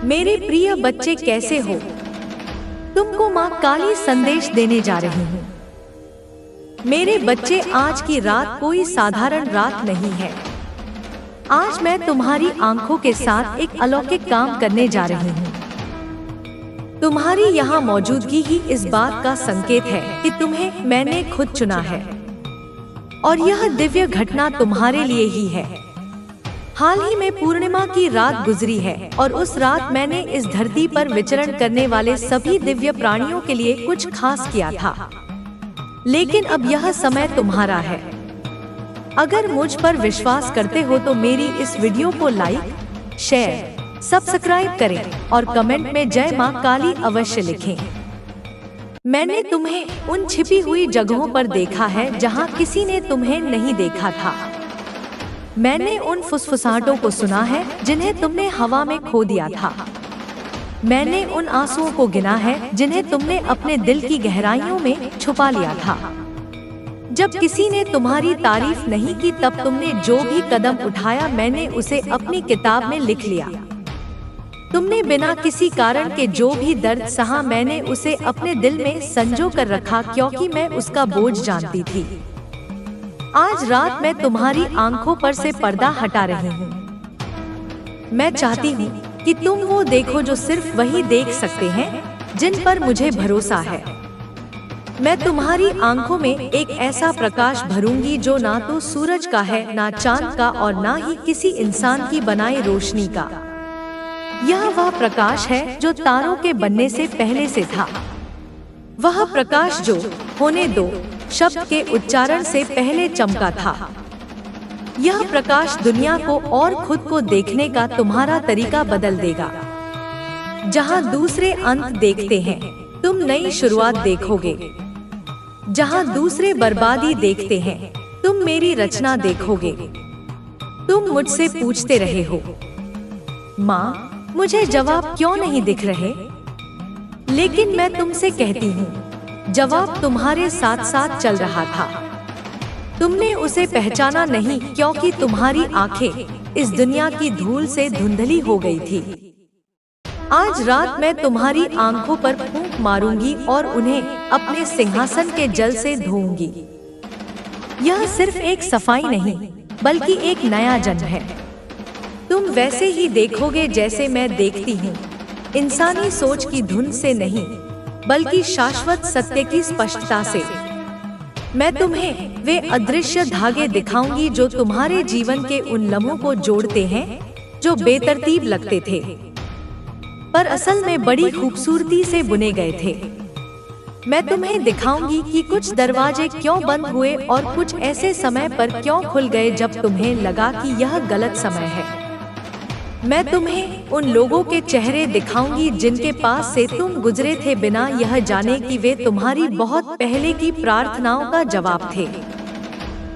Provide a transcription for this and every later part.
मेरे प्रिय बच्चे कैसे हो? तुमको माँ काली संदेश देने जा रही हूँ। मेरे बच्चे, आज की रात कोई साधारण रात नहीं है। आज मैं तुम्हारी आंखों के साथ एक अलौकिक काम करने जा रही हूँ। तुम्हारी यहाँ मौजूदगी ही इस बात का संकेत है कि तुम्हें मैंने खुद चुना है और यह दिव्य घटना तुम्हारे लिए ही है। हाल ही में पूर्णिमा की रात गुजरी है और उस रात मैंने इस धरती पर विचरण करने वाले सभी दिव्य प्राणियों के लिए कुछ खास किया था। लेकिन अब यह समय तुम्हारा है। अगर मुझ पर विश्वास करते हो तो मेरी इस वीडियो को लाइक, शेयर, सब्सक्राइब करें और कमेंट में जय मां काली अवश्य लिखें। मैंने तुम्हें उन छिपी हुई जगहों पर देखा है जहां किसी ने तुम्हें नहीं देखा था। मैंने उन फुसफुसाहटों को सुना है जिन्हें तुमने हवा में खो दिया था। मैंने उन आंसुओं को गिना है जिन्हें तुमने अपने दिल की गहराइयों में छुपा लिया था। जब किसी ने तुम्हारी तारीफ नहीं की तब तुमने जो भी कदम उठाया मैंने उसे अपनी किताब में लिख लिया। तुमने बिना किसी कारण के जो भी दर्द सहा मैंने उसे अपने दिल में संजो कर रखा क्योंकि मैं उसका बोझ जानती थी। आज रात मैं तुम्हारी आंखों पर से पर्दा हटा रही हूँ। मैं चाहती हूँ कि तुम वो देखो जो सिर्फ वही देख सकते हैं जिन पर मुझे भरोसा है। मैं तुम्हारी आंखों में एक ऐसा प्रकाश भरूंगी जो ना तो सूरज का है, ना चांद का और ना ही किसी इंसान की बनाई रोशनी का। यह वह प्रकाश है जो तारों के बनने से पहले से था। वह प्रकाश जो होने दो शब्द के उच्चारण से पहले चमका था। यह प्रकाश दुनिया को और खुद को देखने का तुम्हारा तरीका बदल देगा। जहां दूसरे अंत देखते हैं तुम नई शुरुआत देखोगे। जहां दूसरे बर्बादी देखते हैं तुम मेरी रचना देखोगे। तुम मुझसे पूछते रहे हो, माँ मुझे जवाब क्यों नहीं दिख रहे? लेकिन मैं तुमसे कहती हूँ जवाब तुम्हारे साथ साथ चल रहा था। तुमने उसे पहचाना नहीं क्योंकि तुम्हारी आंखें इस दुनिया की धूल से धुंधली हो गई थी। आज रात मैं तुम्हारी आंखों पर फूंक मारूंगी और उन्हें अपने सिंहासन के जल से धोऊंगी। यह सिर्फ एक सफाई नहीं बल्कि एक नया जन्म है। तुम वैसे ही देखोगे जैसे मैं देखती हूँ, इंसानी सोच की धुन से नहीं बल्कि शाश्वत सत्य की स्पष्टता से। मैं तुम्हें वे अदृश्य धागे दिखाऊंगी जो तुम्हारे जीवन के उन लम्हों को जोड़ते हैं जो बेतरतीब लगते थे पर असल में बड़ी खूबसूरती से बुने गए थे। मैं तुम्हें दिखाऊंगी कि कुछ दरवाजे क्यों बंद हुए और कुछ ऐसे समय पर क्यों खुल गए जब तुम्हें लगा कि यह गलत समय है। मैं तुम्हें उन लोगों के चेहरे दिखाऊंगी जिनके पास से तुम गुजरे थे बिना यह जाने कि वे तुम्हारी बहुत पहले की प्रार्थनाओं का जवाब थे।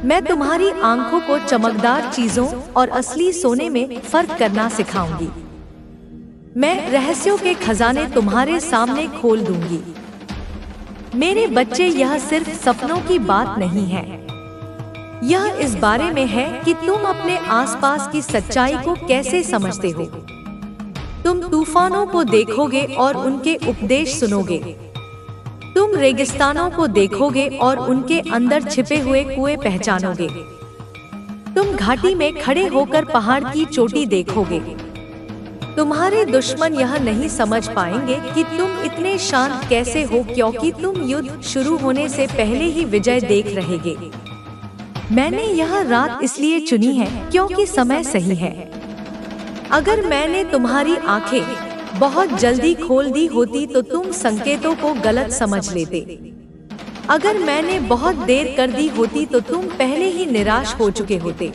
मैं तुम्हारी आंखों को चमकदार चीजों और असली सोने में फर्क करना सिखाऊंगी। मैं रहस्यों के खजाने तुम्हारे सामने खोल दूंगी। मेरे बच्चे, यह सिर्फ सपनों की बात नहीं है। यह इस बारे में है कि तुम अपने आसपास की सच्चाई को कैसे समझते हो। तुम तूफानों को देखोगे और उनके उपदेश सुनोगे। तुम रेगिस्तानों को देखोगे और उनके अंदर छिपे हुए कुएं पहचानोगे। तुम घाटी में खड़े होकर पहाड़ की चोटी देखोगे। तुम्हारे दुश्मन यह नहीं समझ पाएंगे कि तुम इतने शांत कैसे हो क्योंकि तुम युद्ध शुरू होने से पहले ही विजय देख रहेगे। मैंने यह रात इसलिए चुनी है क्योंकि समय सही है। अगर मैंने तुम्हारी आंखें बहुत जल्दी खोल दी होती तो तुम संकेतों को गलत समझ लेते। अगर मैंने बहुत देर कर दी होती तो तुम पहले ही निराश हो चुके होते।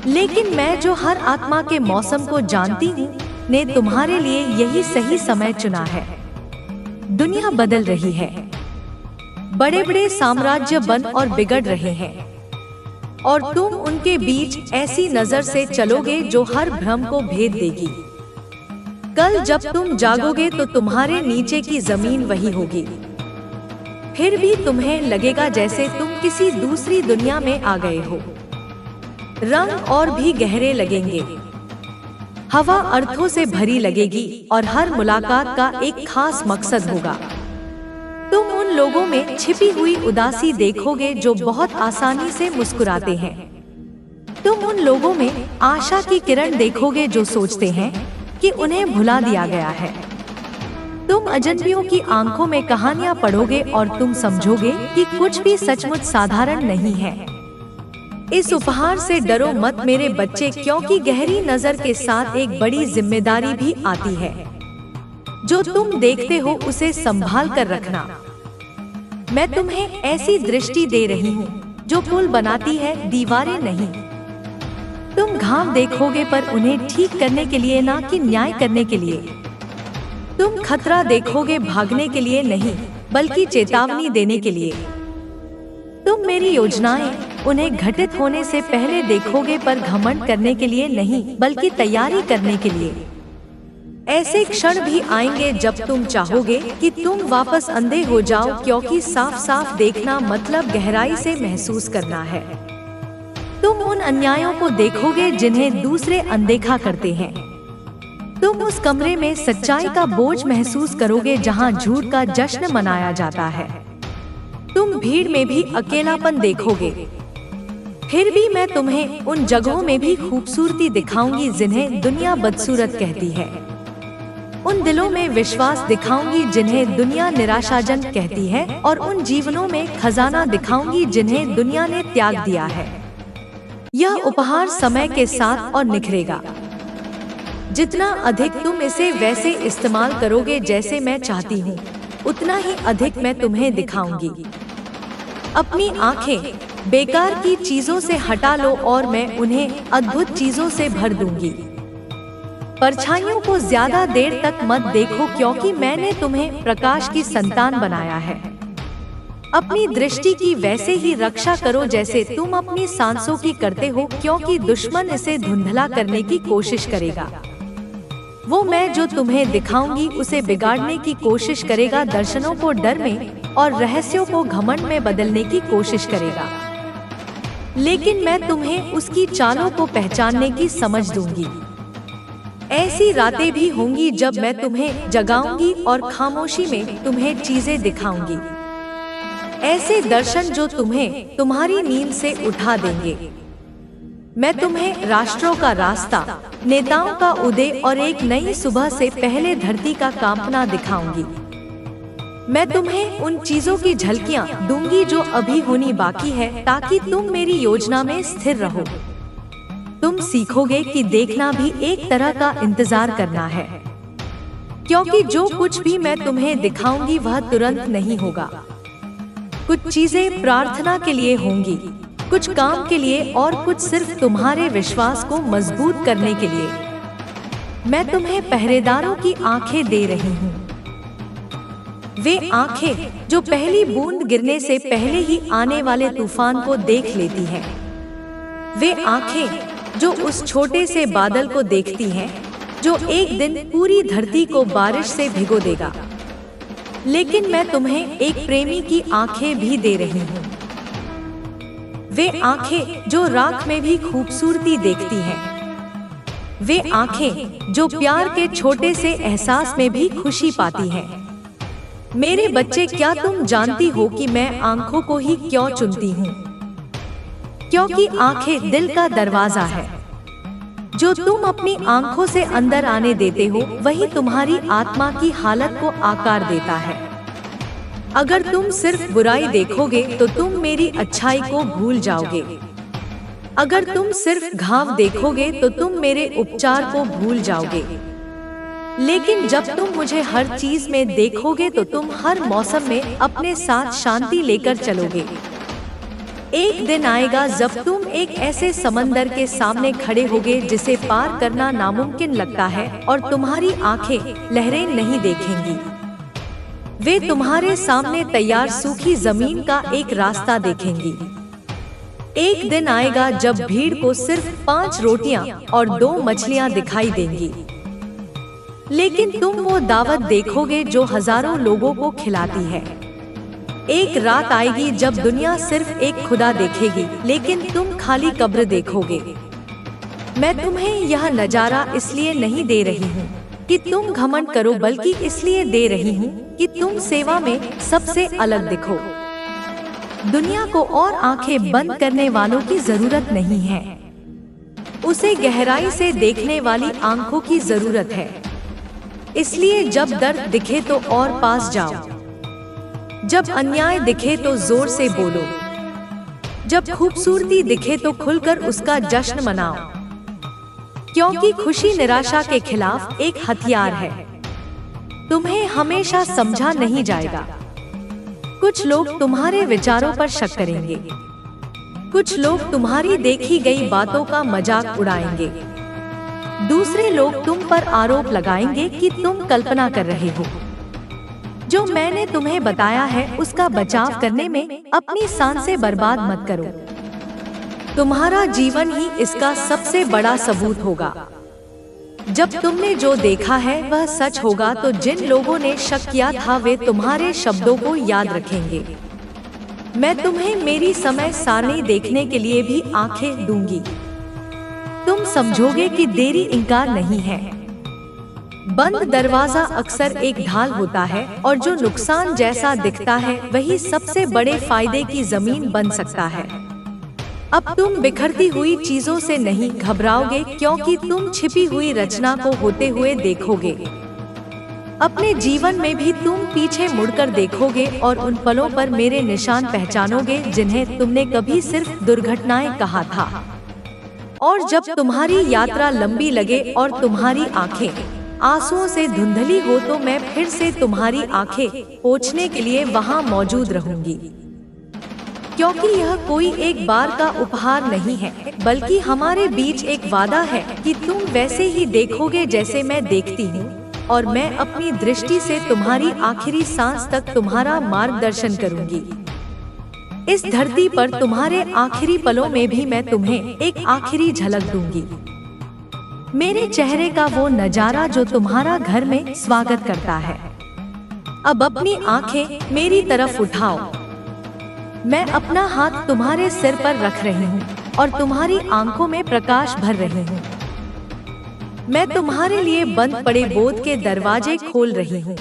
लेकिन मैं जो हर आत्मा के मौसम को जानती हूँ ने तुम्हारे लिए यही सही समय चुना है। दुनिया बदल रही है। बड़े बड़े साम्राज्य बन और बिगड़ रहे हैं और तुम उनके बीच ऐसी नजर से चलोगे जो हर भ्रम को भेद देगी। कल जब तुम जागोगे तो तुम्हारे नीचे की जमीन वही होगी। फिर भी तुम्हें लगेगा जैसे तुम किसी दूसरी दुनिया में आ गए हो। रंग और भी गहरे लगेंगे। हवा अर्थों से भरी लगेगी और हर मुलाकात का एक खास मकसद होगा। तुम उन लोगों में छिपी हुई उदासी देखोगे जो बहुत आसानी से मुस्कुराते हैं। तुम उन लोगों में आशा की किरण देखोगे जो सोचते हैं कि उन्हें भुला दिया गया है। तुम अजनबियों की आंखों में कहानियां पढ़ोगे और तुम समझोगे कि कुछ भी सचमुच साधारण नहीं है। इस उपहार से डरो मत मेरे बच्चे, क्योंकि गहरी नजर के साथ एक बड़ी जिम्मेदारी भी आती है। जो तुम देखते हो उसे संभाल कर रखना। मैं तुम्हें ऐसी दृष्टि दे रही हूँ जो पुल बनाती है, दीवारें नहीं। तुम घाव देखोगे पर उन्हें ठीक करने के लिए, ना कि न्याय करने के लिए। तुम खतरा देखोगे भागने के लिए नहीं, बल्कि चेतावनी देने के लिए। तुम मेरी योजनाएं उन्हें घटित होने से पहले देखोगे पर घमंड करने के लिए नहीं, बल्कि तैयारी करने के लिए। ऐसे क्षण भी आएंगे जब तुम चाहोगे कि तुम वापस अंधे हो जाओ, क्योंकि साफ साफ देखना मतलब गहराई से महसूस करना है। तुम उन अन्यायों को देखोगे जिन्हें दूसरे अनदेखा करते हैं। तुम उस कमरे में सच्चाई का बोझ महसूस करोगे जहां झूठ का जश्न मनाया जाता है। तुम भीड़ में भी अकेलापन देखोगे। फिर भी मैं तुम्हें उन जगहों में भी खूबसूरती दिखाऊंगी जिन्हें दुनिया बदसूरत कहती है। उन दिलों में विश्वास दिखाऊंगी जिन्हें दुनिया निराशाजनक कहती है, और उन जीवनों में खजाना दिखाऊंगी जिन्हें दुनिया ने त्याग दिया है। यह उपहार समय के साथ और निखरेगा। जितना अधिक तुम इसे वैसे इस्तेमाल करोगे जैसे मैं चाहती हूँ, उतना ही अधिक मैं तुम्हें दिखाऊंगी। अपनी आंखें बेकार की चीजों से हटा लो और मैं उन्हें अद्भुत चीजों से भर दूंगी। परछाइयों को ज्यादा देर तक मत देखो, क्योंकि मैंने तुम्हें प्रकाश की संतान बनाया है। अपनी दृष्टि की वैसे ही रक्षा करो जैसे तुम अपनी सांसों की करते हो, क्योंकि दुश्मन इसे धुंधला करने की कोशिश करेगा। वो मैं जो तुम्हें दिखाऊंगी उसे बिगाड़ने की कोशिश करेगा, दर्शनों को डर में और रहस्यों को घमंड में बदलने की कोशिश करेगा। लेकिन मैं तुम्हें उसकी चालों को पहचानने की समझ दूंगी। ऐसी रातें भी होंगी जब मैं तुम्हें जगाऊंगी और खामोशी में तुम्हें चीजें दिखाऊंगी। ऐसे दर्शन जो तुम्हें तुम्हारी नींद से उठा देंगे। मैं तुम्हें राष्ट्रों का रास्ता, नेताओं का उदय और एक नई सुबह से पहले धरती का कांपना दिखाऊंगी। मैं तुम्हें उन चीजों की झलकियां दूंगी जो अभी होनी बाकी है, ताकि तुम मेरी योजना में स्थिर रहो। तुम सीखोगे कि देखना भी एक तरह का इंतजार करना है, क्योंकि जो कुछ भी मैं तुम्हें दिखाऊंगी वह तुरंत नहीं होगा। कुछ चीजें प्रार्थना के लिए होंगी, कुछ काम के लिए और कुछ सिर्फ तुम्हारे विश्वास को मजबूत करने के लिए। मैं तुम्हें पहरेदारों की आंखें दे रही हूँ। वे आंखें जो पहली बूंद गिरने से पहले ही आने वाले तूफान को देख लेती हैं। वे आंखें जो उस छोटे से बादल को देखती हैं, जो एक दिन पूरी धरती को बारिश से भिगो देगा। लेकिन मैं तुम्हें एक प्रेमी की आंखें भी दे रही हूँ। वे आंखें जो राख में भी खूबसूरती देखती हैं। वे आंखें जो प्यार के छोटे से एहसास में भी खुशी पाती हैं। मेरे बच्चे, क्या तुम जानती हो कि मैं आंखों को ही क्यों चुनती हूँ? क्योंकि आंखें दिल का दरवाजा है। जो तुम अपनी आंखों से अंदर आने देते हो, वही तुम्हारी आत्मा की हालत को आकार देता है। अगर तुम सिर्फ बुराई देखोगे तो तुम मेरी अच्छाई को भूल जाओगे। अगर तुम सिर्फ घाव देखोगे तो तुम मेरे उपचार को भूल जाओगे। लेकिन जब तुम मुझे हर चीज में देखोगे तो तुम हर मौसम में अपने साथ शांति लेकर चलोगे। एक दिन आएगा जब तुम एक ऐसे समंदर के सामने खड़े होगे जिसे पार करना नामुमकिन लगता है, और तुम्हारी आंखें लहरें नहीं देखेंगी। वे तुम्हारे सामने तैयार सूखी जमीन का एक रास्ता देखेंगी। एक दिन आएगा जब भीड़ को सिर्फ 5 रोटियां और 2 मछलियां दिखाई देंगी, लेकिन तुम वो दावत देखोगे जो हजारों लोगों को खिलाती है। एक रात आएगी जब दुनिया सिर्फ एक खुदा देखेगी, लेकिन तुम खाली कब्र देखोगे। मैं तुम्हें यह नजारा इसलिए नहीं दे रही हूँ कि तुम घमंड करो, बल्कि इसलिए दे रही हूँ कि तुम सेवा में सबसे अलग दिखो। दुनिया को और आंखें बंद करने वालों की जरूरत नहीं है, उसे गहराई से देखने वाली आंखों की जरूरत है। इसलिए जब दर्द दिखे तो और पास जाओ, जब अन्याय दिखे तो जोर से बोलो, जब खूबसूरती दिखे तो खुलकर उसका जश्न मनाओ, क्योंकि खुशी निराशा के खिलाफ एक हथियार है। तुम्हें हमेशा समझा नहीं जाएगा। कुछ लोग तुम्हारे विचारों पर शक करेंगे, कुछ लोग तुम्हारी देखी गई बातों का मजाक उड़ाएंगे, दूसरे लोग तुम पर आरोप लगाएंगे कि तुम कल्पना कर रहे हो। जो मैंने तुम्हें बताया है उसका बचाव करने में अपनी सांसें बर्बाद मत करो। तुम्हारा जीवन ही इसका सबसे बड़ा सबूत होगा। जब तुमने जो देखा है वह सच होगा तो जिन लोगों ने शक किया था वे तुम्हारे शब्दों को याद रखेंगे। मैं तुम्हें मेरी समय सारणी देखने के लिए भी आंखें दूंगी। तुम समझोगे कि देरी इंकार नहीं है। बंद दरवाजा अक्सर एक ढाल होता है और जो नुकसान जैसा दिखता है वही सबसे बड़े फायदे की जमीन बन सकता है। अब तुम बिखरती हुई चीजों से नहीं घबराओगे, क्योंकि तुम छिपी हुई रचना को होते हुए देखोगे। अपने जीवन में भी तुम पीछे मुड़कर देखोगे और उन पलों पर मेरे निशान पहचानोगे जिन्हें तुमने कभी सिर्फ दुर्घटनाएं कहा था। और जब तुम्हारी यात्रा लंबी लगे और तुम्हारी आंखें आंसुओं से धुंधली हो तो मैं फिर से तुम्हारी आंखें पोंछने के लिए वहां मौजूद रहूंगी। क्योंकि यह कोई एक बार का उपहार नहीं है, बल्कि हमारे बीच एक वादा है कि तुम वैसे ही देखोगे जैसे मैं देखती हूँ, और मैं अपनी दृष्टि से तुम्हारी आखिरी सांस तक तुम्हारा मार्गदर्शन करूंगी। इस धरती पर तुम्हारे आखिरी पलों में भी मैं तुम्हें एक आखिरी झलक दूंगी। मेरे चेहरे का वो नजारा जो तुम्हारा घर में स्वागत करता है। अब अपनी आंखें मेरी तरफ उठाओ। मैं अपना हाथ तुम्हारे सिर पर रख रही हूँ और तुम्हारी आंखों में प्रकाश भर रही हूँ। मैं तुम्हारे लिए बंद पड़े बोध के दरवाजे खोल रही हूँ।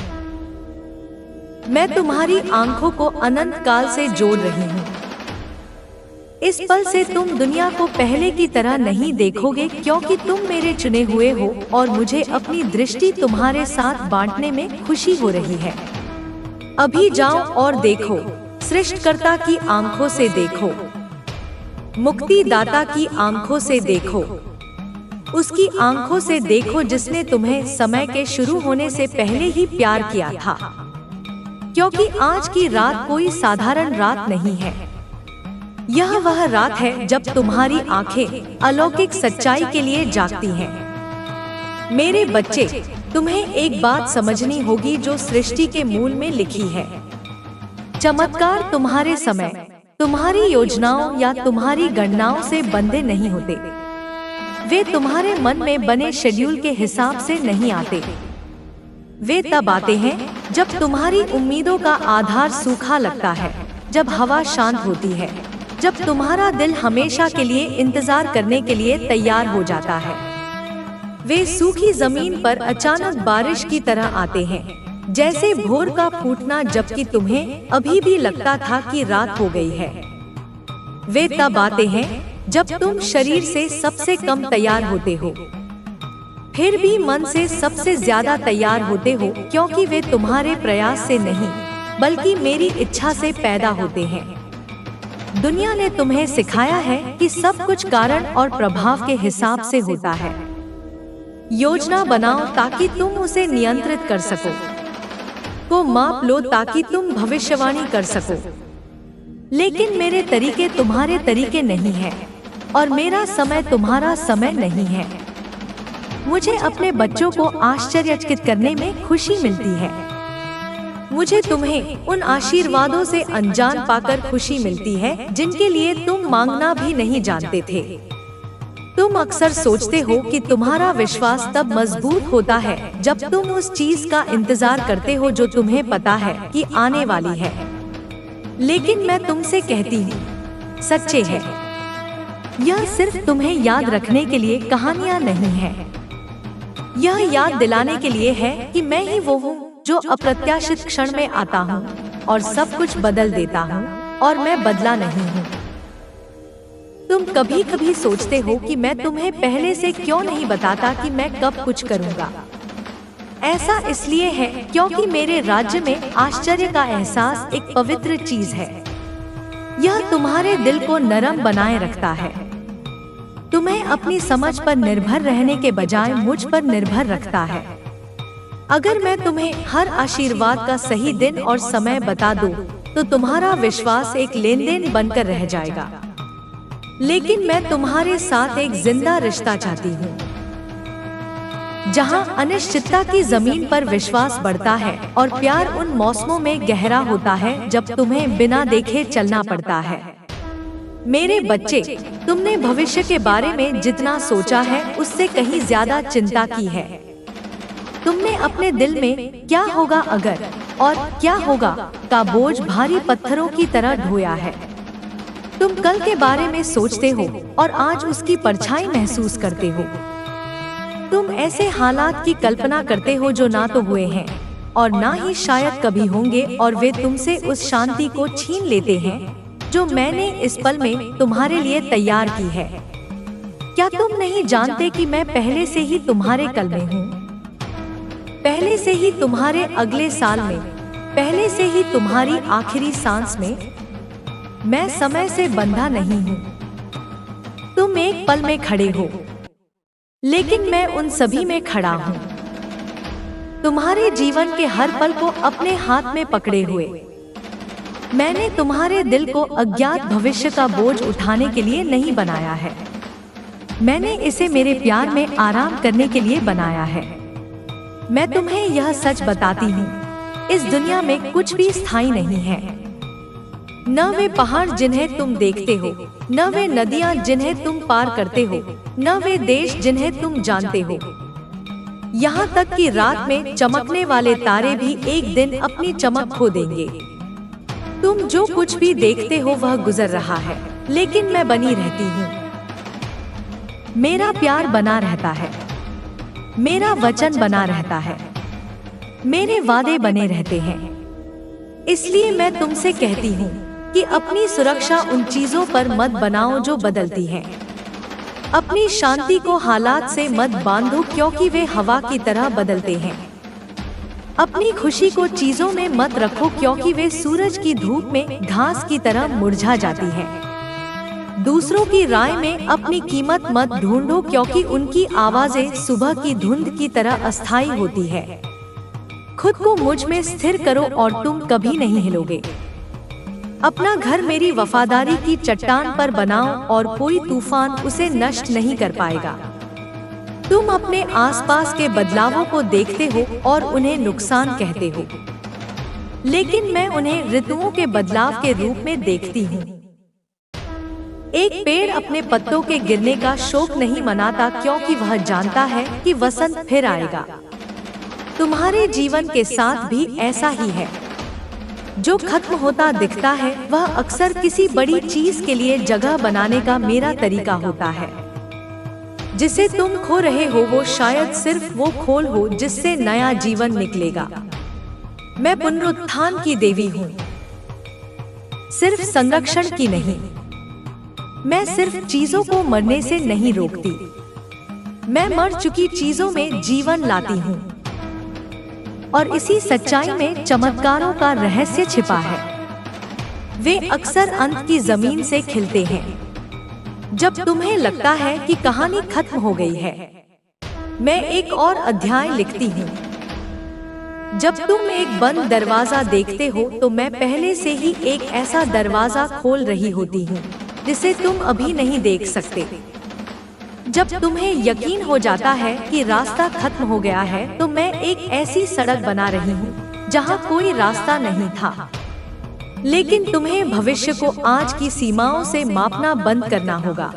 मैं तुम्हारी आंखों को अनंत काल से जोड़ रही हूँ। इस पल से तुम दुनिया को पहले की तरह नहीं देखोगे, क्योंकि तुम मेरे चुने हुए हो और मुझे अपनी दृष्टि तुम्हारे साथ बांटने में खुशी हो रही है। अभी जाओ और देखो, सृष्टिकर्ता की आंखों से देखो, मुक्तिदाता की आंखों से देखो, उसकी आंखों से देखो जिसने तुम्हें समय के शुरू होने से पहले ही प्यार किया था। क्योंकि आज की रात कोई साधारण रात नहीं है। यह वह रात है जब तुम्हारी आंखें अलौकिक सच्चाई के लिए जागती हैं। मेरे बच्चे, तुम्हें एक बात समझनी होगी जो सृष्टि के मूल में लिखी है। चमत्कार तुम्हारे समय, तुम्हारी योजनाओं या तुम्हारी गणनाओं से बंधे नहीं होते। वे तुम्हारे मन में बने शेड्यूल के हिसाब से नहीं आते। वे तब आते हैं जब तुम्हारी उम्मीदों का आधार सूखा लगता है, जब हवा शांत होती है, जब तुम्हारा दिल हमेशा के लिए इंतजार करने के लिए तैयार हो जाता है। वे सूखी जमीन पर अचानक बारिश की तरह आते हैं, जैसे भोर का फूटना जबकि तुम्हें अभी भी लगता था कि रात हो गई है। वे तब आते हैं जब तुम शरीर से सबसे कम तैयार होते हो, फिर भी मन से सबसे ज्यादा तैयार होते हो, क्योंकि वे तुम्हारे प्रयास से नहीं बल्कि मेरी इच्छा से पैदा होते हैं। दुनिया ने तुम्हें सिखाया है कि सब कुछ कारण और प्रभाव के हिसाब से होता है। योजना बनाओ ताकि तुम उसे नियंत्रित कर सको, को माप लो ताकि तुम भविष्यवाणी कर सको। लेकिन मेरे तरीके तुम्हारे तरीके नहीं हैं, और मेरा समय तुम्हारा समय नहीं है। मुझे अपने बच्चों को आश्चर्यचकित करने में खुशी मिलती है। मुझे तुम्हें उन आशीर्वादों से अनजान पाकर खुशी मिलती है जिनके लिए तुम मांगना भी नहीं जानते थे। तुम अक्सर सोचते हो कि तुम्हारा विश्वास तब मजबूत होता है जब तुम उस चीज का इंतजार करते हो जो तुम्हें पता है कि आने वाली है। लेकिन मैं तुमसे कहती हूँ, सच्चे है। यह सिर्फ तुम्हें याद रखने के लिए कहानियाँ नहीं है, यह याद दिलाने के लिए है कि मैं ही वो हूँ जो अप्रत्याशित क्षण में आता हूँ और सब कुछ बदल देता हूँ, और मैं बदला नहीं हूँ। तुम कभी कभी सोचते हो कि मैं तुम्हें पहले से क्यों नहीं बताता कि मैं कब कुछ करूँगा। ऐसा इसलिए है क्योंकि मेरे राज्य में आश्चर्य का एहसास एक पवित्र चीज है। यह तुम्हारे दिल को नरम बनाए रखता है, तुम्हें अपनी समझ पर निर्भर रहने के बजाय मुझ पर निर्भर रखता है। अगर मैं तुम्हें हर आशीर्वाद का सही दिन और समय बता दूं, तो तुम्हारा विश्वास एक लेनदेन बनकर रह जाएगा। लेकिन मैं तुम्हारे साथ एक जिंदा रिश्ता चाहती हूँ, जहाँ अनिश्चितता की जमीन पर विश्वास बढ़ता है और प्यार उन मौसमों में गहरा होता है जब तुम्हें बिना देखे चलना पड़ता है। मेरे बच्चे, तुमने भविष्य के बारे में जितना सोचा है उससे कहीं ज्यादा चिंता की है। तुमने अपने दिल में क्या होगा अगर और क्या होगा का बोझ भारी पत्थरों की तरह ढोया है। तुम कल के बारे में सोचते हो और आज उसकी परछाई महसूस करते हो। तुम ऐसे हालात की कल्पना करते हो जो ना तो हुए हैं और ना ही शायद कभी होंगे, और वे तुमसे उस शांति को छीन लेते हैं जो मैंने इस पल में तुम्हारे लिए तैयार की है। क्या तुम नहीं जानते कि मैं पहले से ही तुम्हारे कल में हूँ, पहले से ही तुम्हारे अगले साल में, पहले से ही तुम्हारी आखिरी सांस में। मैं समय से बंधा नहीं हूँ। तुम एक पल में खड़े हो, लेकिन मैं उन सभी में खड़ा हूँ, तुम्हारे जीवन के हर पल को अपने हाथ में पकड़े हुए। मैंने तुम्हारे दिल को अज्ञात भविष्य का बोझ उठाने के लिए नहीं बनाया है, मैंने इसे मेरे प्यार में आराम करने के लिए बनाया है। मैं तुम्हें यह सच बताती हूँ, इस दुनिया में कुछ भी स्थायी नहीं है। न वे पहाड़ जिन्हें तुम देखते हो, न वे नदियाँ जिन्हें तुम पार करते हो, न वे देश जिन्हें तुम जानते हो। यहाँ तक कि रात में चमकने वाले तारे भी एक दिन अपनी चमक खो देंगे। तुम जो कुछ भी देखते हो वह गुजर रहा है, लेकिन मैं बनी रहती हूँ। मेरा प्यार बना रहता है, मेरा वचन बना रहता है, मेरे वादे बने रहते हैं। इसलिए मैं तुमसे कहती हूँ कि अपनी सुरक्षा उन चीजों पर मत बनाओ जो बदलती हैं। अपनी शांति को हालात से मत बांधो, क्योंकि वे हवा की तरह बदलते हैं। अपनी खुशी को चीजों में मत रखो, क्योंकि वे सूरज की धूप में घास की तरह मुरझा जाती हैं। दूसरों की राय में अपनी कीमत मत ढूंढो, क्योंकि उनकी आवाजें सुबह की धुंध की तरह अस्थायी होती है। खुद को मुझ में स्थिर करो और तुम कभी नहीं हिलोगे। अपना घर मेरी वफादारी की चट्टान पर बनाओ और कोई तूफान उसे नष्ट नहीं कर पाएगा। तुम अपने आसपास के बदलावों को देखते हो और उन्हें नुकसान कहते हो, लेकिन मैं उन्हें ऋतुओं के बदलाव के रूप में देखती हूँ। एक पेड़ अपने पत्तों के गिरने का शोक नहीं मनाता, क्योंकि वह जानता है कि वसंत फिर आएगा। तुम्हारे जीवन के साथ भी ऐसा ही है। जो खत्म होता दिखता है वह अक्सर किसी बड़ी चीज के लिए जगह बनाने का मेरा तरीका होता है। जिसे तुम खो रहे हो वो शायद सिर्फ वो खोल हो जिससे नया जीवन निकलेगा। मैं पुनरुत्थान की देवी हूँ, सिर्फ संरक्षण की नहीं। मैं सिर्फ चीजों को मरने से नहीं रोकती, मैं मर चुकी चीजों में जीवन लाती हूँ। और इसी सच्चाई में चमत्कारों का रहस्य छिपा है। वे अक्सर अंत की जमीन से खिलते हैं। जब तुम्हें लगता है कि कहानी खत्म हो गई है, मैं एक और अध्याय लिखती हूँ। जब तुम एक बंद दरवाजा देखते हो तो मैं पहले से ही एक ऐसा दरवाजा खोल रही होती हूँ जिसे तुम अभी नहीं देख सकते। जब तुम्हें यकीन हो जाता है कि रास्ता खत्म हो गया है, तो मैं एक ऐसी सड़क बना रही हूँ जहाँ कोई रास्ता नहीं था। लेकिन तुम्हें भविष्य को आज की सीमाओं से मापना बंद करना होगा।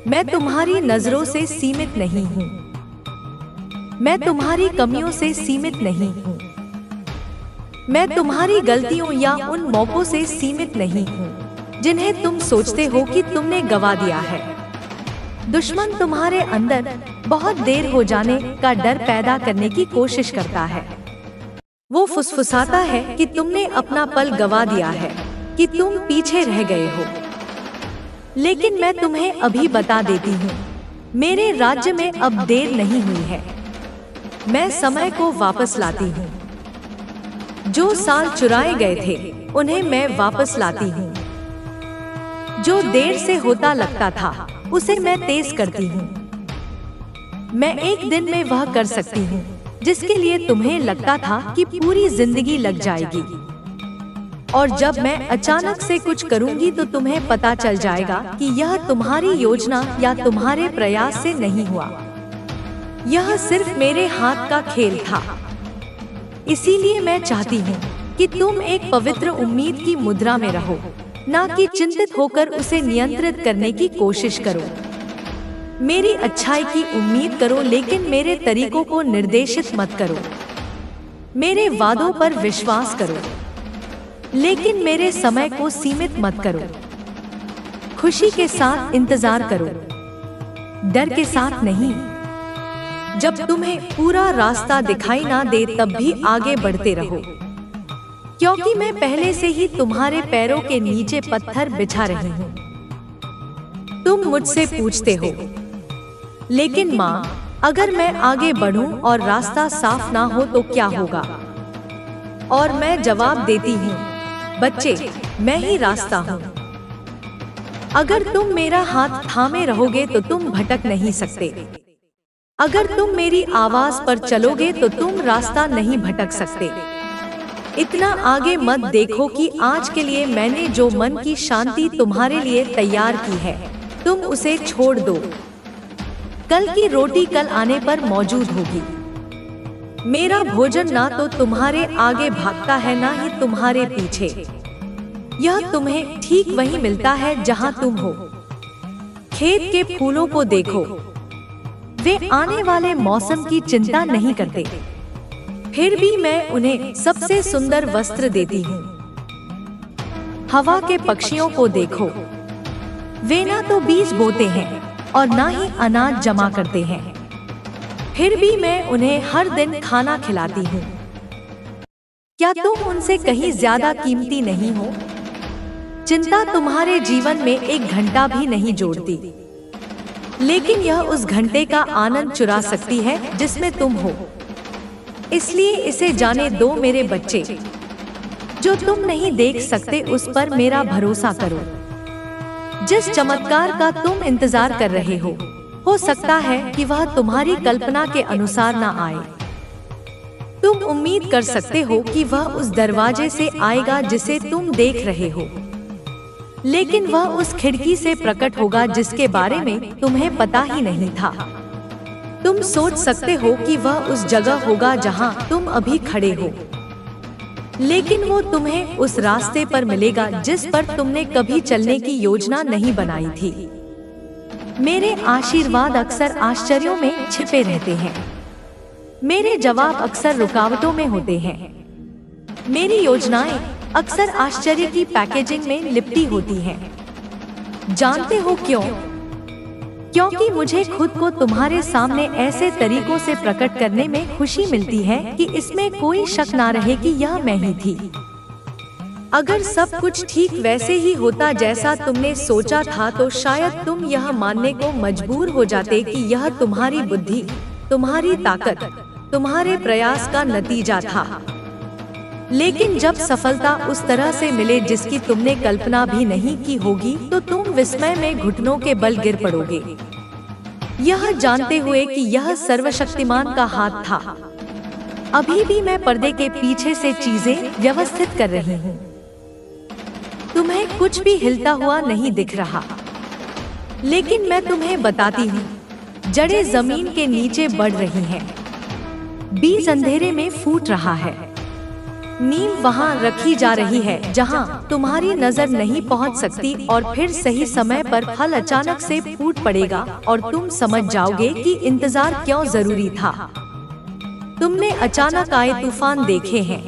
मैं तुम्हारी नजरों से सीमित नहीं हूँ, मैं तुम्हारी कमियों से सीमित नहीं हूँ, मैं तुम्हारी गलतियों या उन मौकों से सीमित नहीं हूँ जिन्हें तुम सोचते हो कि तुमने गवा दिया है। दुश्मन तुम्हारे अंदर बहुत देर हो जाने का डर पैदा करने की कोशिश करता है। वो फुसफुसाता है कि तुमने अपना पल गवा दिया है, कि तुम पीछे रह गए हो। लेकिन मैं तुम्हें अभी बता देती हूँ, मेरे राज्य में अब देर नहीं हुई है। मैं समय को वापस लाती हूँ। जो साल चुराए गए थे उन्हें मैं वापस लाती हूँ। जो देर से होता लगता था उसे मैं तेज करती हूँ। मैं एक दिन में वह कर सकती हूँ जिसके लिए तुम्हें लगता था कि पूरी जिंदगी लग जाएगी। और जब मैं अचानक से कुछ करूँगी तो तुम्हें पता चल जाएगा कि यह तुम्हारी योजना या तुम्हारे प्रयास से नहीं हुआ। यह सिर्फ मेरे हाथ का खेल था। इसीलिए मैं चाहती हूँ कि तुम एक पवित्र उम्मीद की मुद्रा में रहो, ना कि चिंतित होकर उसे नियंत्रित करने की कोशिश करो। मेरी अच्छाई की उम्मीद करो, लेकिन मेरे तरीकों को निर्देशित मत करो। मेरे वादों पर विश्वास करो, लेकिन मेरे समय को सीमित मत करो। खुशी के साथ इंतजार करो, डर के साथ नहीं। जब तुम्हें पूरा रास्ता दिखाई ना दे तब भी आगे बढ़ते रहो, क्योंकि मैं पहले से ही तुम्हारे पैरों के नीचे पत्थर बिछा रही हूँ। तुम मुझसे पूछते हो, लेकिन माँ, अगर मैं आगे बढ़ूं और रास्ता साफ ना हो तो क्या होगा? और मैं जवाब देती हूँ, बच्चे, मैं ही रास्ता हूँ। अगर तुम मेरा हाथ थामे रहोगे तो तुम भटक नहीं सकते। अगर तुम मेरी आवाज पर चलोगे तो तुम रास्ता नहीं भटक सकते। इतना आगे मत देखो कि आज के लिए मैंने जो मन की शांति तुम्हारे लिए तैयार की है, तुम उसे छोड़ दो। कल की रोटी कल आने पर मौजूद होगी। मेरा भोजन ना तो तुम्हारे आगे भागता है, ना ही तुम्हारे पीछे। यह तुम्हें ठीक वहीं मिलता है जहां तुम हो। खेत के फूलों को देखो, वे आने वाले मौसम की चिंता नहीं करते, फिर भी मैं उन्हें सबसे सुंदर वस्त्र देती हूँ। हवा के पक्षियों को देखो, वे ना तो बीज बोते हैं और ना ही अनाज जमा करते हैं, फिर भी मैं उन्हें हर दिन खाना खिलाती हूँ। क्या तुम उनसे कहीं ज्यादा कीमती नहीं हो? चिंता तुम्हारे जीवन में एक घंटा भी नहीं जोड़ती, लेकिन यह उस घंटे का आनंद चुरा सकती है जिसमें तुम हो। इसलिए इसे जाने दो मेरे बच्चे, जो तुम नहीं देख सकते उस पर मेरा भरोसा करो। जिस चमत्कार का तुम इंतजार कर रहे हो सकता है कि वह तुम्हारी कल्पना के अनुसार ना आए। तुम उम्मीद कर सकते हो कि वह उस दरवाजे से आएगा जिसे तुम देख रहे हो, लेकिन वह उस खिड़की से प्रकट होगा जिसके बारे में तुम्हें पता ही नहीं था। तुम सोच सकते हो कि वह उस जगह होगा जहां तुम अभी खड़े हो, लेकिन वो तुम्हें उस रास्ते पर मिलेगा जिस पर तुमने कभी चलने की योजना नहीं बनाई थी। मेरे आशीर्वाद अक्सर आश्चर्यों में छिपे रहते हैं। मेरे जवाब अक्सर रुकावटों में होते हैं। मेरी योजनाएं अक्सर आश्चर्य की पैकेजिंग में लिपटी होती हैं। जानते हो क्यों? क्योंकि मुझे खुद को तुम्हारे सामने ऐसे तरीकों से प्रकट करने में खुशी मिलती है कि इसमें कोई शक ना रहे कि यह मैं ही थी। अगर सब कुछ ठीक वैसे ही होता जैसा तुमने सोचा था तो शायद तुम यह मानने को मजबूर हो जाते कि यह तुम्हारी बुद्धि, तुम्हारी ताकत, तुम्हारे प्रयास का नतीजा था। लेकिन जब सफलता उस तरह से मिले जिसकी तुमने कल्पना भी नहीं की होगी तो तुम विस्मय में घुटनों के बल गिर पड़ोगे, यह जानते हुए कि यह सर्वशक्तिमान का हाथ था। अभी भी मैं पर्दे के पीछे से चीजें व्यवस्थित कर रही हूँ। तुम्हें कुछ भी हिलता हुआ नहीं दिख रहा, लेकिन मैं तुम्हें बताती हूँ, जड़ें जमीन के नीचे बढ़ रही हैं, बीज अंधेरे में फूट रहा है, नींव वहाँ रखी जा रही है जहाँ तुम्हारी नजर नहीं पहुँच सकती, और फिर सही समय पर फल अचानक से फूट पड़ेगा और तुम समझ जाओगे कि इंतजार क्यों जरूरी था। तुमने अचानक आए तूफान देखे हैं,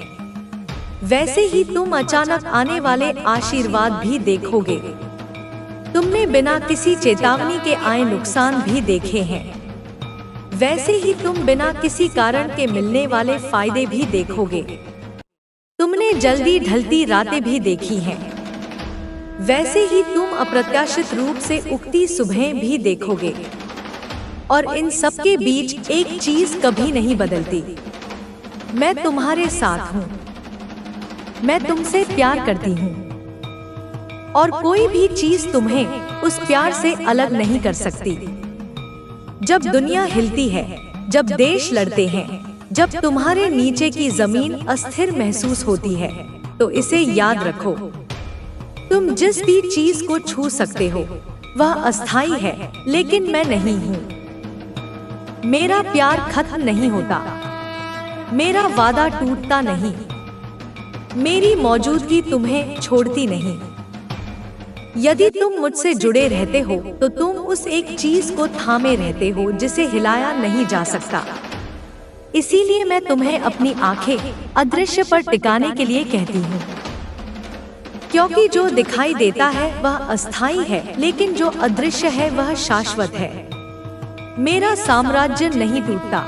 वैसे ही तुम अचानक आने वाले आशीर्वाद भी देखोगे। तुमने बिना किसी चेतावनी के आए नुकसान भी देखे हैं। वैसे ही तुम बिना किसी कारण के मिलने वाले फायदे भी देखोगे। तुमने जल्दी ढलती रातें भी देखी हैं। वैसे ही तुम अप्रत्याशित रूप से उगती सुबहें भी देखोगे। और इन सब के बीच एक चीज कभी नहीं बदलती, मैं तुम्हारे साथ हूँ। मैं तुमसे प्यार करती हूँ और कोई भी चीज तुम्हें उस प्यार से अलग नहीं कर सकती। जब दुनिया हिलती है, जब देश लड़ते हैं, जब तुम्हारे नीचे की जमीन अस्थिर महसूस होती है, तो इसे याद रखो, तुम जिस भी चीज को छू सकते हो वह अस्थायी है, लेकिन मैं नहीं हूँ। मेरा प्यार खत्म नहीं होता, मेरा वादा टूटता नहीं, मेरी मौजूदगी तुम्हें छोड़ती नहीं। यदि तुम मुझसे जुड़े रहते हो तो तुम उस एक चीज को थामे रहते हो जिसे हिलाया नहीं जा सकता। इसीलिए मैं तुम्हें अपनी आंखें अदृश्य पर टिकाने के लिए कहती हूँ, क्योंकि जो दिखाई देता है वह अस्थायी है, लेकिन जो अदृश्य है वह शाश्वत है। मेरा साम्राज्य नहीं टूटता,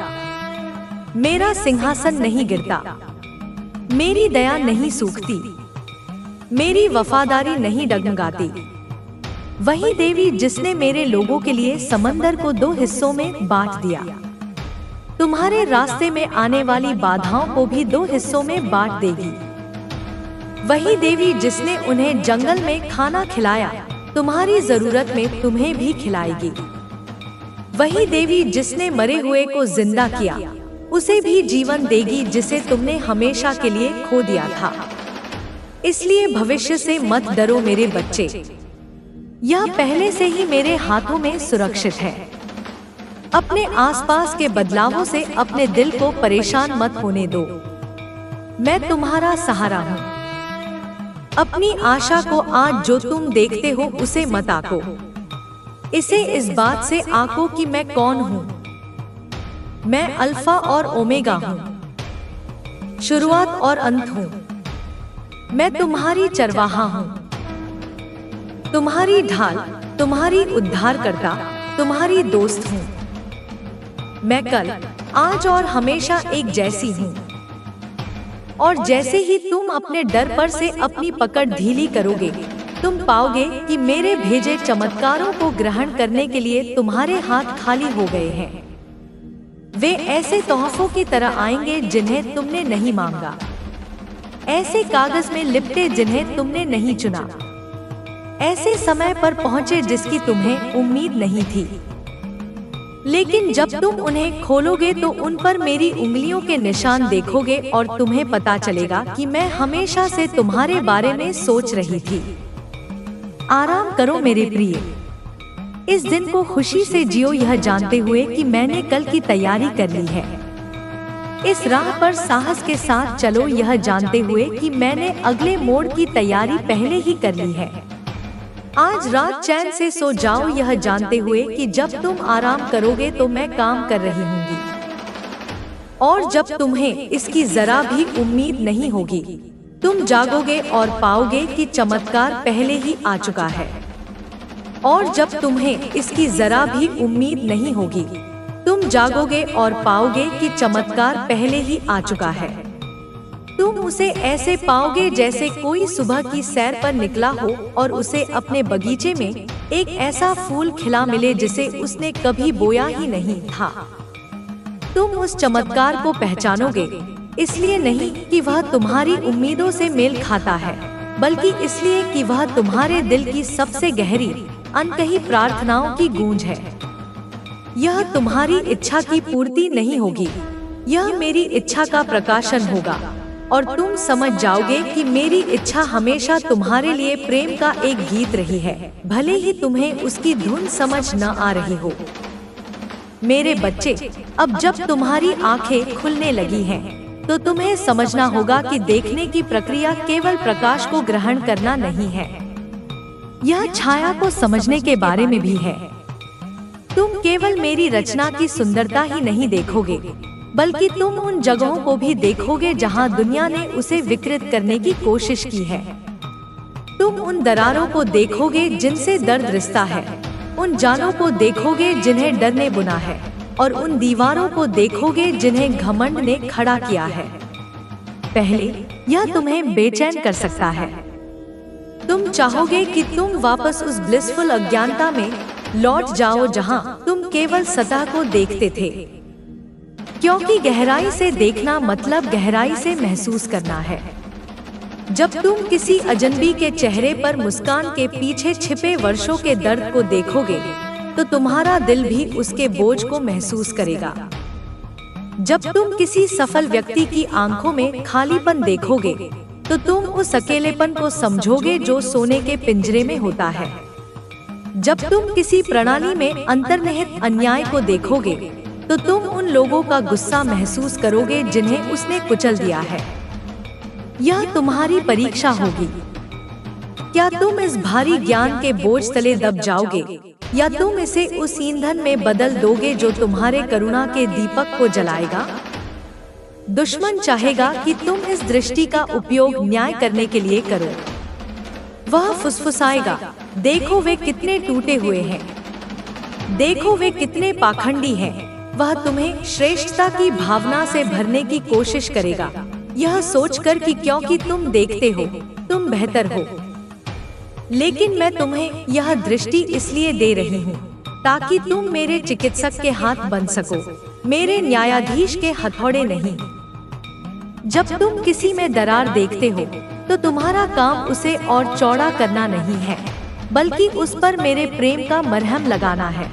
मेरा सिंहासन नहीं गिरता, मेरी दया नहीं सूखती, मेरी वफादारी नहीं डगमगाती। वही देवी जिसने मेरे लोगों के लिए समंदर को 2 हिस्सों में बांट दिया, तुम्हारे रास्ते में आने वाली बाधाओं को भी 2 हिस्सों में बांट देगी। वही देवी जिसने उन्हें जंगल में खाना खिलाया, तुम्हारी जरूरत में तुम्हें भी खिलाएगी। वही देवी जिसने मरे हुए को जिंदा किया, उसे भी जीवन देगी जिसे तुमने हमेशा के लिए खो दिया था। इसलिए भविष्य से मत डरो मेरे बच्चे, यह पहले से ही मेरे हाथों में सुरक्षित है। अपने आसपास के बदलावों से अपने दिल को परेशान मत होने दो, मैं तुम्हारा सहारा हूँ। अपनी आशा को आज जो तुम देखते हो उसे मत आको, इसे इस बात से आको कि मैं कौन हूँ। मैं अल्फा और ओमेगा हूँ, शुरुआत और अंत हूँ। मैं तुम्हारी चरवाहा हूँ, तुम्हारी ढाल, तुम्हारी उद्धारकर्ता, तुम्हारी दोस्त हूँ। मैं कल, आज और हमेशा एक जैसी हूँ। और जैसे ही तुम अपने डर पर से अपनी पकड़ ढीली करोगे, तुम पाओगे कि मेरे भेजे चमत्कारों को ग्रहण करने के लिए तुम्हारे हाथ खाली हो गए हैं। वे ऐसे तोहफों की तरह आएंगे जिन्हें तुमने नहीं मांगा, ऐसे कागज में लिपटे जिन्हें तुमने नहीं चुना, ऐसे समय पर पहुंचे जिसकी तुम्हें उम्मीद नहीं थी। लेकिन जब तुम उन्हें खोलोगे तो उन पर मेरी उंगलियों के निशान देखोगे और तुम्हें पता चलेगा कि मैं हमेशा से तुम्हारे बारे में सोच रही थी। आराम करो मेरे प्रिय, इस दिन को खुशी से जियो, यह जानते हुए कि मैंने कल की तैयारी कर ली है। इस राह पर साहस के साथ चलो, यह जानते हुए कि मैंने अगले मोड़ की तैयारी पहले ही कर ली है। आज रात चैन से सो जाओ, यह जानते हुए कि जब तुम आराम करोगे तो मैं काम कर रही हूँगी। और जब तुम्हें इसकी जरा भी उम्मीद नहीं होगी, तुम जागोगे और पाओगे कि चमत्कार पहले ही आ चुका है। और जब तुम्हें इसकी जरा भी उम्मीद नहीं होगी, तुम जागोगे और पाओगे कि चमत्कार पहले ही आ चुका है। तुम उसे ऐसे पाओगे जैसे कोई सुबह की सैर पर निकला हो और उसे अपने बगीचे में एक ऐसा फूल खिला मिले जिसे उसने कभी बोया ही नहीं था। तुम उस चमत्कार को पहचानोगे, इसलिए नहीं कि वह तुम्हारी उम्मीदों से मेल खाता है, बल्कि इसलिए कि वह तुम्हारे दिल की सबसे गहरी अनकही प्रार्थनाओं की गूंज है। यह तुम्हारी इच्छा की पूर्ति नहीं होगी, यह मेरी इच्छा का प्रकाशन होगा। और तुम समझ जाओगे कि मेरी इच्छा हमेशा तुम्हारे लिए प्रेम का एक गीत रही है, भले ही तुम्हें उसकी धुन समझ न आ रही हो। मेरे बच्चे, अब जब तुम्हारी आंखें खुलने लगी हैं, तो तुम्हें समझना होगा कि देखने की प्रक्रिया केवल प्रकाश को ग्रहण करना नहीं है, यह छाया को समझने के बारे में भी है। तुम केवल मेरी रचना की सुंदरता ही नहीं देखोगे, बल्कि तुम उन जगहों को भी देखोगे जहां दुनिया ने उसे विकृत करने की कोशिश की है। तुम उन दरारों को देखोगे जिनसे दर्द रिश्ता है, उन जालों को देखोगे जिन्हें डर ने बुना है, और उन दीवारों को देखोगे जिन्हें घमंड ने खड़ा किया है। पहले यह तुम्हें बेचैन कर सकता है। तुम चाहोगे कि तुम वापस उस ब्लिसफुल अज्ञानता में लौट जाओ जहां तुम केवल सतह को देखते थे, क्योंकि गहराई से देखना मतलब गहराई से महसूस करना है। जब तुम किसी अजनबी के चेहरे पर मुस्कान के पीछे छिपे वर्षों के दर्द को देखोगे, तो तुम्हारा दिल भी उसके बोझ को महसूस करेगा। जब तुम किसी सफल व्यक्ति की आंखों में खालीपन देखोगे, तो तुम उस अकेलेपन को समझोगे जो सोने के पिंजरे में होता है। जब तुम किसी प्रणाली में अंतर्निहित अन्याय को देखोगे, तो तुम उन लोगों का गुस्सा महसूस करोगे जिन्हें उसने कुचल दिया है। यह तुम्हारी परीक्षा होगी। क्या तुम इस भारी ज्ञान के बोझ तले दब जाओगे, या तुम इसे उस ईंधन में बदल दोगे जो तुम्हारे करुणा के दीपक को जलाएगा? दुश्मन चाहेगा कि तुम इस दृष्टि का उपयोग न्याय करने के लिए करो। वह फुसफुसाएगा, देखो वे कितने टूटे हुए हैं, देखो वे कितने पाखंडी हैं। वह तुम्हें श्रेष्ठता की भावना से भरने की कोशिश करेगा, यह सोचकर कि क्योंकि तुम देखते हो तुम बेहतर हो। लेकिन मैं तुम्हें यह दृष्टि इसलिए दे रही हूँ ताकि तुम मेरे चिकित्सक के हाथ बन सको, मेरे न्यायाधीश के हथौड़े नहीं। जब तुम किसी में दरार देखते हो, तो तुम्हारा काम उसे और चौड़ा करना नहीं है, बल्कि उस पर मेरे प्रेम का मरहम लगाना है।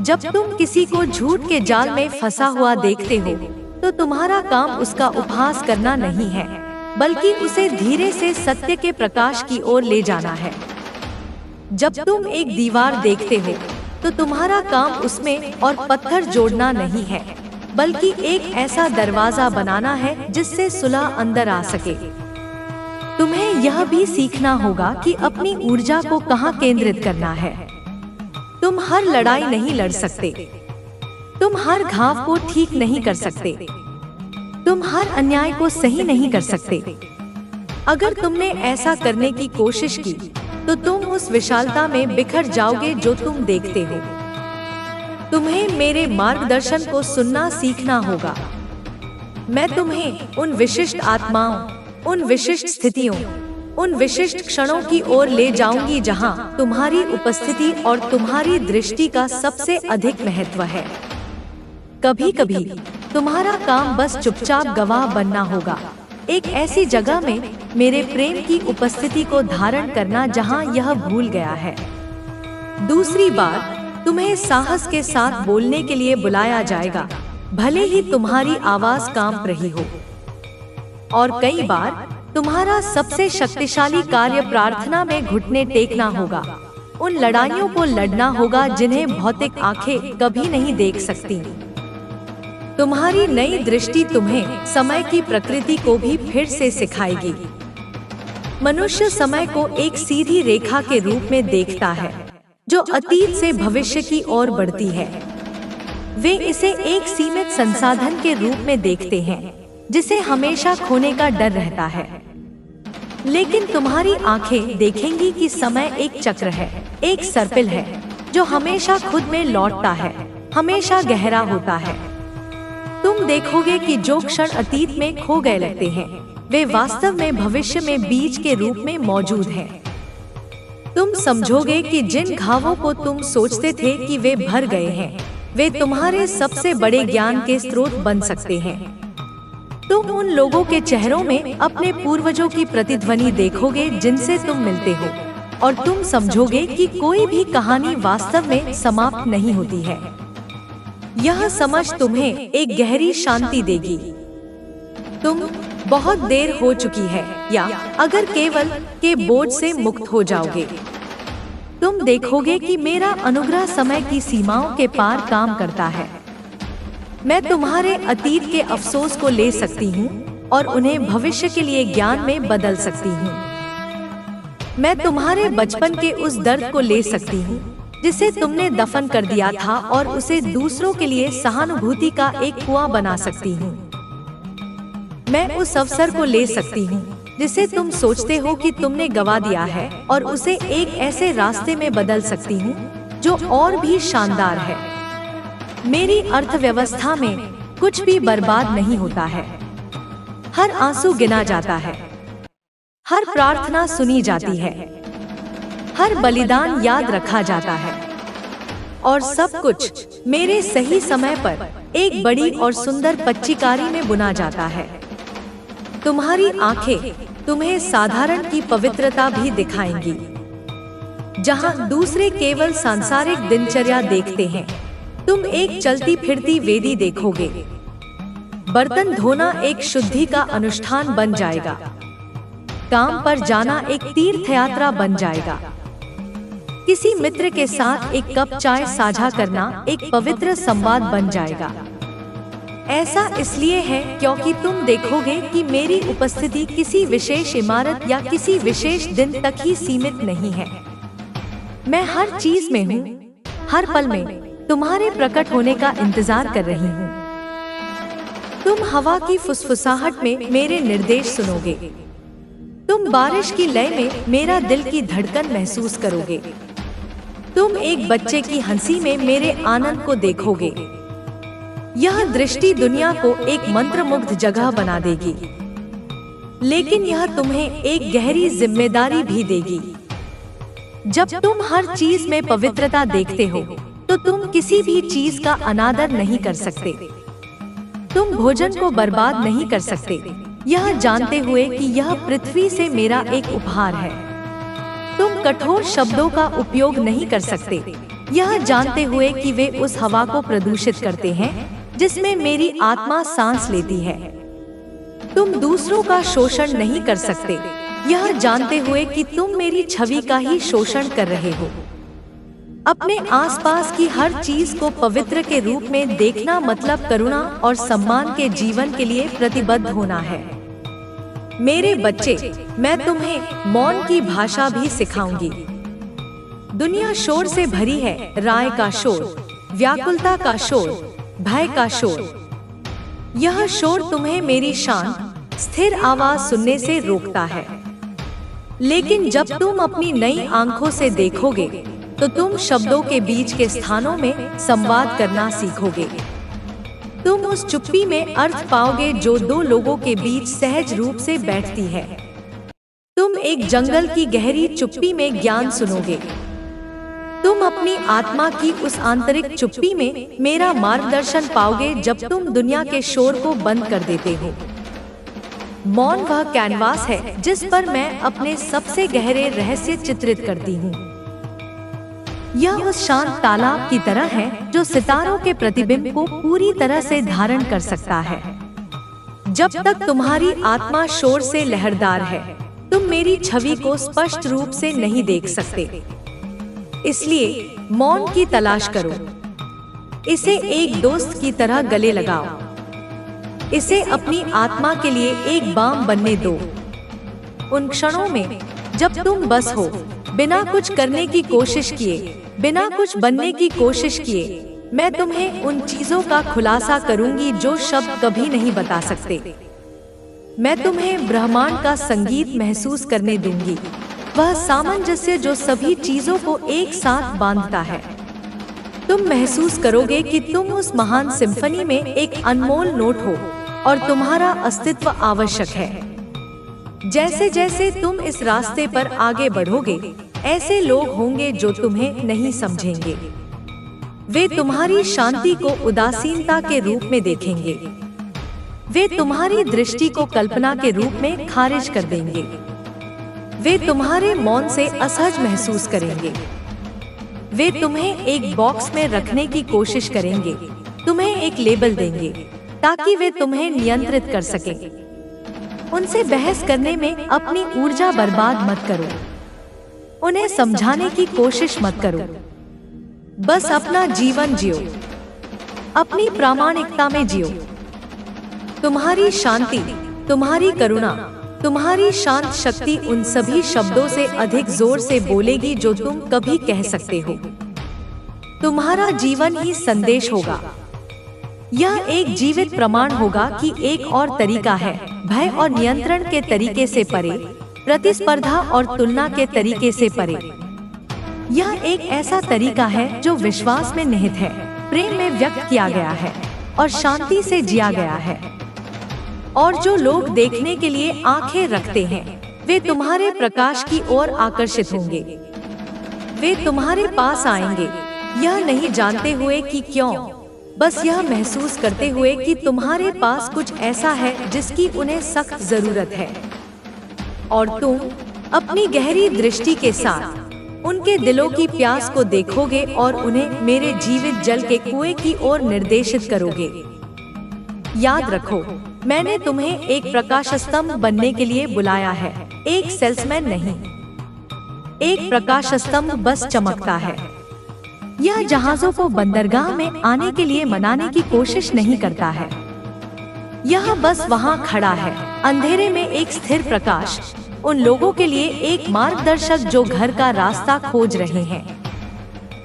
जब तुम किसी को झूठ के जाल में फंसा हुआ देखते हो, तो तुम्हारा काम उसका उपहास करना नहीं है, बल्कि उसे धीरे से सत्य के प्रकाश की ओर ले जाना है। जब तुम एक दीवार देखते हो, तो तुम्हारा काम उसमें और पत्थर जोड़ना नहीं है, बल्कि एक ऐसा दरवाजा बनाना है जिससे सुलह अंदर आ सके। तुम्हें यह भी सीखना होगा कि अपनी ऊर्जा को कहाँ केंद्रित करना है। तुम हर लड़ाई नहीं लड़ सकते, तुम हर घाव को ठीक नहीं कर सकते, तुम हर अन्याय को सही नहीं कर सकते। अगर तुमने ऐसा करने की कोशिश की, तो तुम उस विशालता में बिखर जाओगे जो तुम देखते हो। तुम्हें मेरे मार्गदर्शन को सुनना सीखना होगा। मैं तुम्हें उन विशिष्ट आत्माओं, उन विशिष्ट स्थितियों, उन विशिष्ट क्षणों की ओर ले जाऊंगी जहां तुम्हारी उपस्थिति और तुम्हारी दृष्टि का सबसे अधिक महत्व है। कभी-कभी तुम्हारा काम बस चुपचाप गवाह बनना होगा, एक ऐसी जगह में मेरे प्रेम की उपस्थिति को धारण करना जहां यह भूल गया है। दूसरी बार तुम्हें साहस के साथ बोलने के लिए बुलाया जाएगा, भले ही तुम्हारी आवाज कांप रही हो। और कई बार तुम्हारा सबसे शक्तिशाली कार्य प्रार्थना में घुटने टेकना होगा, उन लड़ाइयों को लड़ना होगा जिन्हें भौतिक आंखें कभी नहीं देख सकती। तुम्हारी नई दृष्टि तुम्हें समय की प्रकृति को भी फिर से सिखाएगी। मनुष्य समय को एक सीधी रेखा के रूप में देखता है जो अतीत से भविष्य की ओर बढ़ती है। वे इसे एक सीमित संसाधन के रूप में देखते हैं जिसे हमेशा खोने का डर रहता है। लेकिन तुम्हारी आंखें देखेंगी कि समय एक चक्र है, एक सर्पिल है जो हमेशा खुद में लौटता है, हमेशा गहरा होता है। तुम देखोगे कि जो क्षण अतीत में खो गए लगते हैं, वे वास्तव में भविष्य में बीज के रूप में मौजूद हैं। तुम समझोगे कि जिन घावों को तुम सोचते थे कि वे भर गए हैं, वे तुम्हारे सबसे बड़े ज्ञान के स्रोत बन सकते हैं। तुम उन लोगों के चेहरों में अपने पूर्वजों की प्रतिध्वनि देखोगे जिनसे तुम मिलते हो, और तुम समझोगे कि कोई भी कहानी वास्तव में समाप्त नहीं होती है। यह समझ तुम्हें एक गहरी शांति देगी। तुम बहुत देर हो चुकी है, या अगर केवल के बोझ से मुक्त हो जाओगे, तुम देखोगे कि मेरा अनुग्रह समय की सीमाओं के पार काम करता है। मैं तुम्हारे अतीत के अफसोस को ले सकती हूँ और उन्हें भविष्य के लिए ज्ञान में बदल सकती हूँ। मैं तुम्हारे बचपन के उस दर्द को ले सकती हूँ जिसे तुमने दफन कर दिया था और उसे दूसरों के लिए सहानुभूति का एक कुआं बना सकती हूँ। मैं उस अवसर को ले सकती हूँ जिसे तुम सोचते हो कि तुमने गवा दिया है और उसे एक ऐसे रास्ते में बदल सकती हूँ जो और भी शानदार है। मेरी अर्थव्यवस्था में कुछ भी बर्बाद नहीं होता है। हर आंसू गिना जाता है, हर प्रार्थना सुनी जाती है, हर बलिदान याद रखा जाता है और सब कुछ मेरे सही समय पर एक बड़ी और सुंदर पच्चीकारी में बुना जाता है। तुम्हारी आंखें तुम्हें साधारण की पवित्रता भी दिखाएंगी। जहां दूसरे केवल सांसारिक दिनचर्या देखते हैं, तुम एक चलती फिरती वेदी देखोगे। बर्तन धोना एक शुद्धि का अनुष्ठान बन जाएगा। काम पर जाना एक तीर्थ यात्रा बन जाएगा। किसी मित्र के साथ एक कप चाय साझा करना एक पवित्र संवाद बन जाएगा। ऐसा इसलिए है क्योंकि तुम देखोगे कि मेरी उपस्थिति किसी विशेष इमारत या किसी विशेष दिन तक ही सीमित नहीं है। मैं हर चीज में हूँ, हर पल में तुम्हारे प्रकट होने का इंतजार कर रही हूँ। तुम हवा की फुसफुसाहट में मेरे निर्देश सुनोगे। तुम बारिश की लय में मेरा दिल की धड़कन महसूस करोगे। तुम एक बच्चे की हंसी में मेरे आनंद को देखोगे। यह दृष्टि दुनिया को एक मंत्रमुग्ध जगह बना देगी, लेकिन यह तुम्हें एक गहरी जिम्मेदारी भी देगी। जब तुम हर चीज में पवित्रता देखते हो, तो तुम किसी भी चीज का अनादर नहीं कर सकते। तुम भोजन को बर्बाद नहीं कर सकते, यह जानते हुए कि यह पृथ्वी से मेरा एक उपहार है। तुम कठोर शब्दों का उपयोग नहीं कर सकते, यह जानते हुए कि वे उस हवा को प्रदूषित करते हैं जिसमें मेरी आत्मा सांस लेती है। तुम दूसरों का शोषण नहीं कर सकते, यह जानते हुए कि तुम मेरी छवि का ही शोषण कर रहे हो। अपने आसपास की हर चीज को पवित्र के रूप में देखना मतलब करुणा और सम्मान के जीवन के लिए प्रतिबद्ध होना है। मेरे बच्चे, मैं तुम्हें मौन की भाषा भी सिखाऊंगी। दुनिया शोर से भरी है, राय का शोर, व्याकुलता का शोर, भय का शोर। यह शोर तुम्हें मेरी शांत, स्थिर आवाज सुनने से रोकता है। लेकिन जब तुम अपनी नई आंखों से देखोगे, तो तुम शब्दों के बीच के स्थानों में संवाद करना सीखोगे। तुम उस चुप्पी में अर्थ पाओगे जो दो लोगों के बीच सहज रूप से बैठती है। तुम एक जंगल की गहरी चुप्पी में ज्ञान सुनोगे। तुम अपनी आत्मा की उस आंतरिक चुप्पी में मेरा मार्गदर्शन पाओगे जब तुम दुनिया के शोर को बंद कर देते हो। मौन वह कैनवास है जिस पर मैं अपने सबसे गहरे रहस्य चित्रित करती हूँ। यह उस शांत तालाब की तरह है जो सितारों के प्रतिबिंब को पूरी तरह से धारण कर सकता है। जब तक तुम्हारी आत्मा शोर से लहरदार है, तुम मेरी छवि को स्पष्ट रूप से नहीं देख सकते। इसलिए मौन की तलाश करो। इसे एक दोस्त की तरह गले लगाओ। इसे अपनी आत्मा के लिए एक बाम बनने दो। उन क्षणों में जब तुम बस हो, बिना कुछ करने की कोशिश किए, बिना कुछ बनने की कोशिश किए, मैं तुम्हें उन चीजों का खुलासा करूंगी जो शब्द कभी नहीं बता सकते। मैं तुम्हें ब्रह्मांड का संगीत महसूस करने दूंगी, वह सामंजस्य जो सभी चीजों को एक साथ बांधता है। तुम महसूस करोगे कि तुम उस महान सिम्फनी में एक अनमोल नोट हो और तुम्हारा अस्तित्व आवश्यक है। जैसे जैसे तुम इस रास्ते पर आगे बढ़ोगे, ऐसे लोग होंगे जो तुम्हें नहीं समझेंगे। वे तुम्हारी शांति को उदासीनता के रूप में देखेंगे। वे तुम्हारी दृष्टि को कल्पना के रूप में खारिज कर देंगे। वे तुम्हारे मौन से असहज महसूस करेंगे। वे तुम्हें एक बॉक्स में रखने की कोशिश करेंगे, तुम्हें एक लेबल देंगे ताकि वे तुम्हें नियंत्रित कर सकें। उनसे बहस करने में अपनी ऊर्जा बर्बाद मत करो। उन्हें समझाने की कोशिश मत करो। बस अपना जीवन जियो, अपनी प्रामाणिकता में जियो। तुम्हारी शांति, तुम्हारी करुणा, तुम्हारी शांत शक्ति उन सभी शब्दों से अधिक जोर से बोलेगी जो तुम कभी कह सकते हो। तुम्हारा जीवन ही संदेश होगा। यह एक जीवित प्रमाण होगा कि एक और तरीका है, भय और नियंत्रण के तरीके से परे, प्रतिस्पर्धा और तुलना के तरीके से परे। यह एक ऐसा तरीका है जो विश्वास में निहित है, प्रेम में व्यक्त किया गया है और शांति से जिया गया है। और जो लोग देखने के लिए आंखें रखते हैं, वे तुम्हारे प्रकाश की ओर आकर्षित होंगे। वे तुम्हारे पास आएंगे, यह नहीं जानते हुए कि क्यों, बस यह महसूस करते हुए कि तुम्हारे पास कुछ ऐसा है जिसकी उन्हें सख्त जरूरत है। और तुम अपनी गहरी दृष्टि के साथ उनके दिलों की प्यास को देखोगे और उन्हें मेरे जीवित जल के कुएं की ओर निर्देशित करोगे। याद रखो, मैंने तुम्हें एक प्रकाश स्तंभ बनने के लिए बुलाया है, एक सेल्समैन नहीं। एक प्रकाश स्तंभ बस चमकता है। यह जहाजों को बंदरगाह में आने के लिए मनाने की कोशिश नहीं करता है। यह बस वहाँ खड़ा है, अंधेरे में एक स्थिर प्रकाश, उन लोगों के लिए एक मार्गदर्शक जो घर का रास्ता खोज रहे हैं।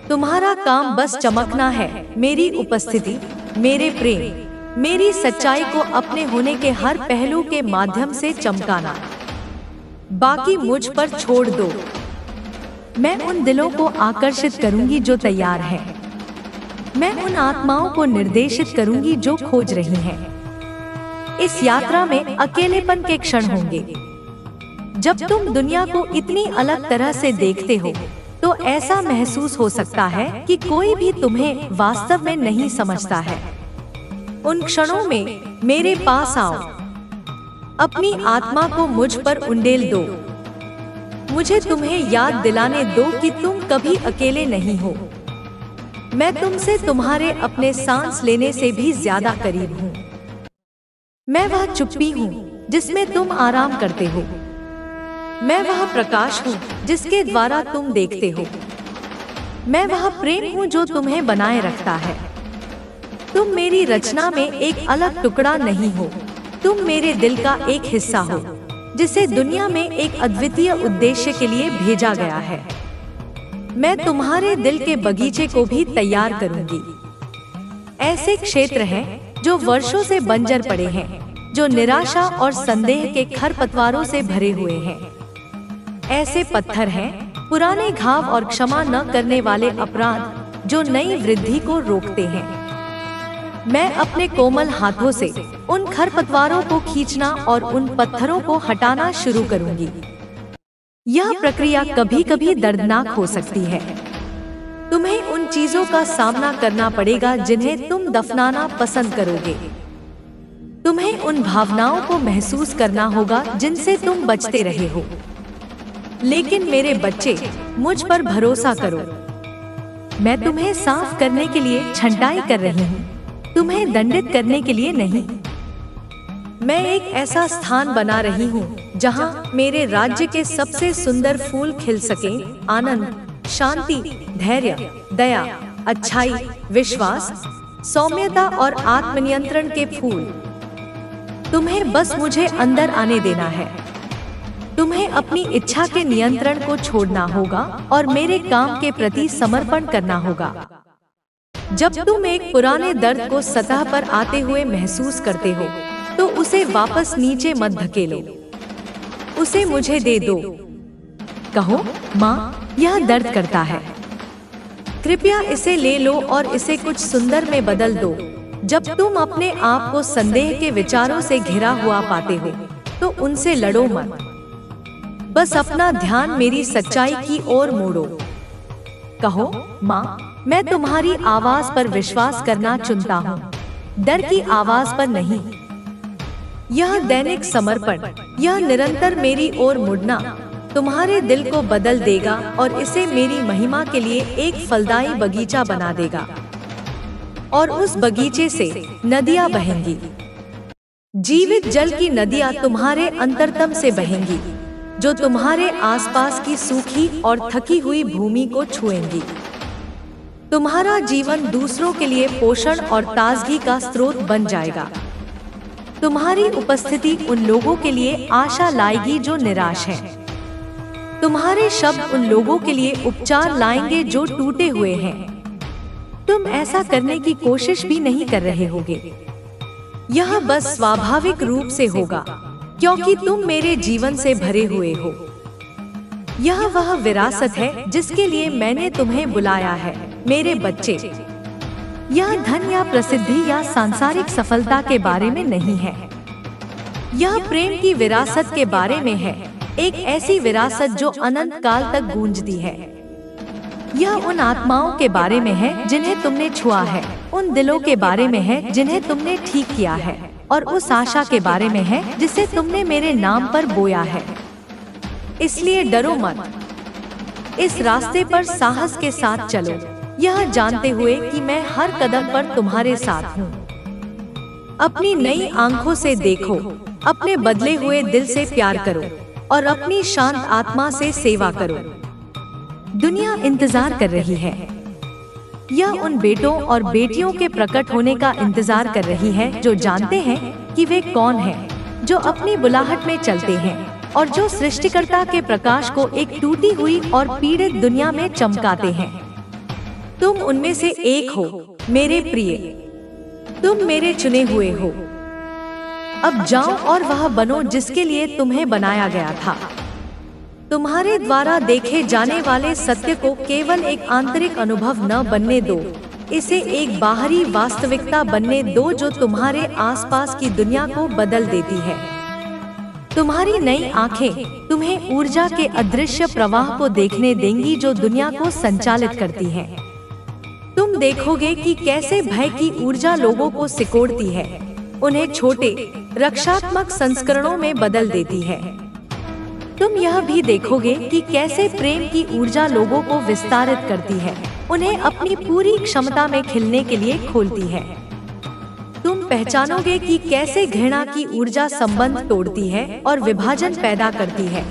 तुम्हारा काम बस चमकना है, मेरी उपस्थिति, मेरे प्रेम, मेरी सच्चाई को अपने होने के हर पहलू के माध्यम से चमकाना। बाकी मुझ पर छोड़ दो। मैं उन दिलों को आकर्षित करूंगी जो तैयार हैं। मैं उन आत्माओं को निर्देशित करूंगी जो खोज रही हैं। इस यात्रा में अकेलेपन के क्षण होंगे। जब तुम दुनिया को इतनी अलग तरह से देखते हो, तो ऐसा महसूस हो सकता है कि कोई भी तुम्हें वास्तव में नहीं समझता है। उन क्षणों में मेरे पास आओ, अपनी आत्मा को मुझ पर उंडेल दो। मुझे तुम्हें याद दिलाने दो कि तुम कभी अकेले नहीं हो। मैं तुमसे तुम्हारे अपने सांस लेने से भी ज्यादा करीब हूँ। मैं वह चुप्पी हूँ जिसमें तुम आराम करते हो। मैं वह प्रकाश हूँ जिसके द्वारा तुम देखते हो। मैं वह प्रेम हूँ जो तुम्हें बनाए रखता है। तुम मेरी रचना में एक अलग टुकड़ा नहीं हो, तुम मेरे दिल का एक हिस्सा हो, जिसे दुनिया में एक अद्वितीय उद्देश्य के लिए भेजा गया है। मैं तुम्हारे दिल के बगीचे को भी तैयार करूंगी। ऐसे क्षेत्र हैं जो वर्षों से बंजर पड़े हैं, जो निराशा और संदेह के खरपतवारों से भरे हुए हैं। ऐसे पत्थर हैं, पुराने घाव और क्षमा न करने वाले अपराध, जो नई वृद्धि को रोकते हैं। मैं अपने कोमल हाथों से उन खरपतवारों को खींचना और उन पत्थरों को हटाना शुरू करूंगी। यह प्रक्रिया कभी कभी दर्दनाक हो सकती है। तुम्हें उन चीजों का सामना करना पड़ेगा जिन्हें तुम दफनाना पसंद करोगे। तुम्हें उन भावनाओं को महसूस करना होगा जिनसे तुम बचते रहे हो। लेकिन मेरे बच्चे, मुझ पर भरोसा करो। मैं तुम्हें साफ करने के लिए छंटाई कर रही हूँ, तुम्हें दंडित करने के लिए नहीं। मैं एक ऐसा स्थान बना रही हूँ जहाँ मेरे राज्य के सबसे सुंदर फूल खिल सकें, आनंद, शांति, धैर्य, दया, अच्छाई, विश्वास, सौम्यता और आत्मनियंत्रण के फूल। तुम्हें बस मुझे अंदर आने देना है। तुम्हें अपनी इच्छा के नियंत्रण को छोड़ना होगा और मेरे काम के प्रति समर्पण करना होगा। जब तुम एक पुराने दर्द को सतह पर आते हुए महसूस करते हो, तो उसे वापस नीचे मत धकेलो। उसे मुझे दे दो। कहो, माँ, यह दर्द करता है। कृपया इसे ले लो और इसे कुछ सुंदर में बदल दो। जब तुम अपने आप को संदेह के विचारों से घिरा हुआ पाते हो, तो उनसे लड़ो मत। बस अपना ध्यान मेरी सच्चाई की ओर मोड़ो। कहो, माँ, मैं तुम्हारी आवाज पर विश्वास करना चुनता हूँ, डर की आवाज पर नहीं। यह दैनिक समर्पण, यह निरंतर मेरी ओर मुड़ना तुम्हारे दिल को बदल देगा और इसे मेरी महिमा के लिए एक फलदायी बगीचा बना देगा। और उस बगीचे से नदियां बहेंगी। जीवित जल की नदियां तुम्हारे अंतरतम से बहेंगी, जो तुम्हारे आसपास की सूखी और थकी हुई भूमि को छुएंगी। तुम्हारा जीवन दूसरों के लिए पोषण और ताजगी का स्रोत बन जाएगा। तुम्हारी उपस्थिति उन लोगों के लिए आशा लाएगी जो निराश हैं। तुम्हारे शब्द उन लोगों के लिए उपचार लाएंगे जो टूटे हुए हैं। तुम ऐसा करने की कोशिश भी नहीं कर रहे होगे। यह बस स्वाभाविक रूप से होगा, क्योंकि तुम मेरे जीवन से भरे हुए हो। यह वह विरासत है जिसके लिए मैंने तुम्हें बुलाया है, मेरे बच्चे। यह धन या प्रसिद्धि या सांसारिक सफलता के बारे में नहीं है। यह प्रेम की विरासत के बारे में है, एक ऐसी विरासत जो अनंत काल तक गूंजती है। यह उन आत्माओं के बारे में है जिन्हें तुमने छुआ है, उन दिलों के बारे में है जिन्हें तुमने ठीक किया है, और उस आशा के बारे में है जिसे तुमने मेरे नाम पर बोया है। इसलिए डरो मत। इस रास्ते पर साहस के साथ चलो, यह जानते हुए कि मैं हर कदम पर तुम्हारे साथ हूँ। अपनी नई आंखों से देखो, अपने बदले हुए दिल से प्यार करो और अपनी शांत आत्मा से सेवा करो। दुनिया इंतजार कर रही है। यह उन बेटों और बेटियों के प्रकट होने का इंतजार कर रही है जो जानते हैं कि वे कौन हैं, जो अपनी बुलाहट में चलते हैं और जो सृष्टिकर्ता के प्रकाश को एक टूटी हुई और पीड़ित दुनिया में चमकाते हैं। तुम उनमें से एक हो, मेरे प्रिय। तुम मेरे चुने हुए हो। अब जाओ और वह बनो जिसके लिए तुम्हें बनाया गया था। तुम्हारे द्वारा देखे जाने वाले सत्य को केवल एक आंतरिक अनुभव न बनने दो, इसे एक बाहरी वास्तविकता बनने दो जो तुम्हारे आसपास की दुनिया को बदल देती है। तुम्हारी नई आंखें तुम्हें ऊर्जा के अदृश्य प्रवाह को देखने देंगी जो दुनिया को संचालित करती है। तुम देखोगे कि कैसे भय की ऊर्जा लोगों को सिकोड़ती है, उन्हें छोटे रक्षात्मक संस्करणों में बदल देती है। तुम यह भी देखोगे कि कैसे प्रेम की ऊर्जा लोगों को विस्तारित करती है, उन्हें अपनी पूरी क्षमता में खिलने के लिए खोलती है। तुम पहचानोगे कि कैसे घृणा की ऊर्जा संबंध तोड़ती है और विभाजन पैदा करती है,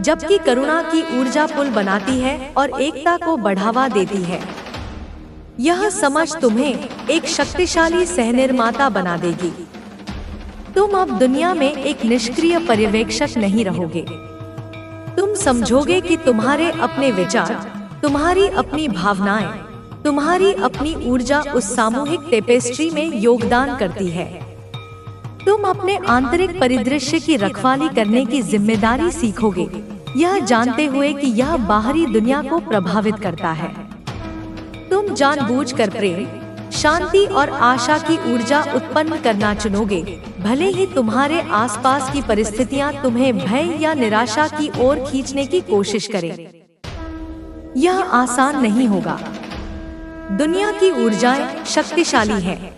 जबकि करुणा की ऊर्जा पुल बनाती है और एकता को बढ़ावा देती है। यह समझ तुम्हें एक शक्तिशाली सहनिर्माता बना देगी। तुम अब दुनिया में एक निष्क्रिय पर्यवेक्षक नहीं रहोगे। तुम समझोगे कि तुम्हारे अपने विचार, तुम्हारी अपनी भावनाएं, तुम्हारी अपनी ऊर्जा उस सामूहिक टेपेस्ट्री में योगदान करती है। तुम अपने आंतरिक परिदृश्य की रखवाली करने की जिम्मेदारी सीखोगे, यह जानते हुए कि यह बाहरी दुनिया को प्रभावित करता है। तुम जानबूझकर प्रेम, शांति और आशा की ऊर्जा उत्पन्न करना चुनोगे, भले ही तुम्हारे आसपास की परिस्थितियां तुम्हें भय या निराशा की ओर खींचने की कोशिश करें। यह आसान नहीं होगा। दुनिया की ऊर्जाएं शक्तिशाली हैं।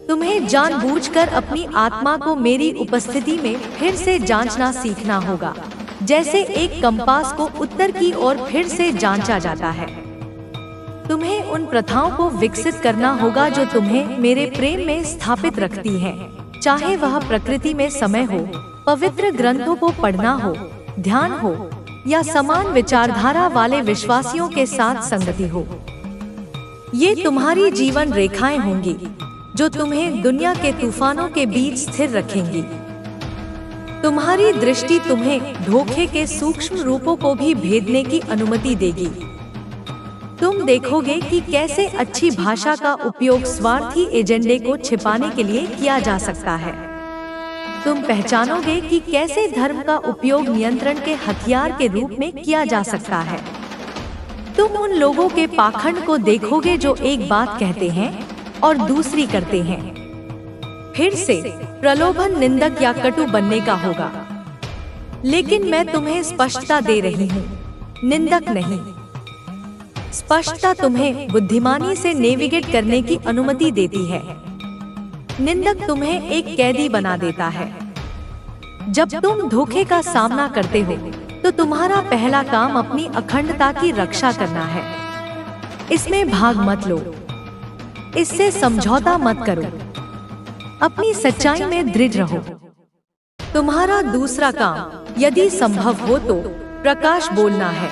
तुम्हें जानबूझकर अपनी आत्मा को मेरी उपस्थिति में फिर से जांचना सीखना होगा, जैसे एक कंपास को उत्तर की ओर फिर से जांचा जाता है। तुम्हें उन प्रथाओं को विकसित करना होगा जो तुम्हें मेरे प्रेम में स्थापित रखती हैं, चाहे वह प्रकृति में समय हो, पवित्र ग्रंथों को पढ़ना हो, ध्यान हो, या समान विचारधारा वाले विश्वासियों के साथ संगति हो। ये तुम्हारी जीवन रेखाएं होंगी जो तुम्हें दुनिया के तूफानों के बीच स्थिर रखेंगी। तुम्हारी दृष्टि तुम्हें धोखे के सूक्ष्म रूपों को भी भेदने की अनुमति देगी। तुम देखोगे कि कैसे अच्छी भाषा का उपयोग स्वार्थी एजेंडे को छिपाने के लिए किया जा सकता है। तुम पहचानोगे कि कैसे धर्म का उपयोग नियंत्रण के हथियार के रूप में किया जा सकता है। तुम उन लोगों के पाखंड को देखोगे जो एक बात कहते हैं और दूसरी करते हैं। फिर से प्रलोभन निंदक या कटु बनने का होगा, लेकिन मैं तुम्हें स्पष्टता दे रही हूँ, निंदक नहीं। स्पष्टता तुम्हें बुद्धिमानी से नेविगेट करने की अनुमति देती है। निंदक तुम्हें एक कैदी बना देता है। जब तुम धोखे का सामना करते हो तो तुम्हारा पहला काम अपनी अखंडता की रक्षा करना है। इसमें भाग मत लो, इससे समझौता मत करो, अपनी सच्चाई में दृढ़ रहो। तुम्हारा दूसरा काम, यदि संभव हो तो, प्रकाश बोलना है।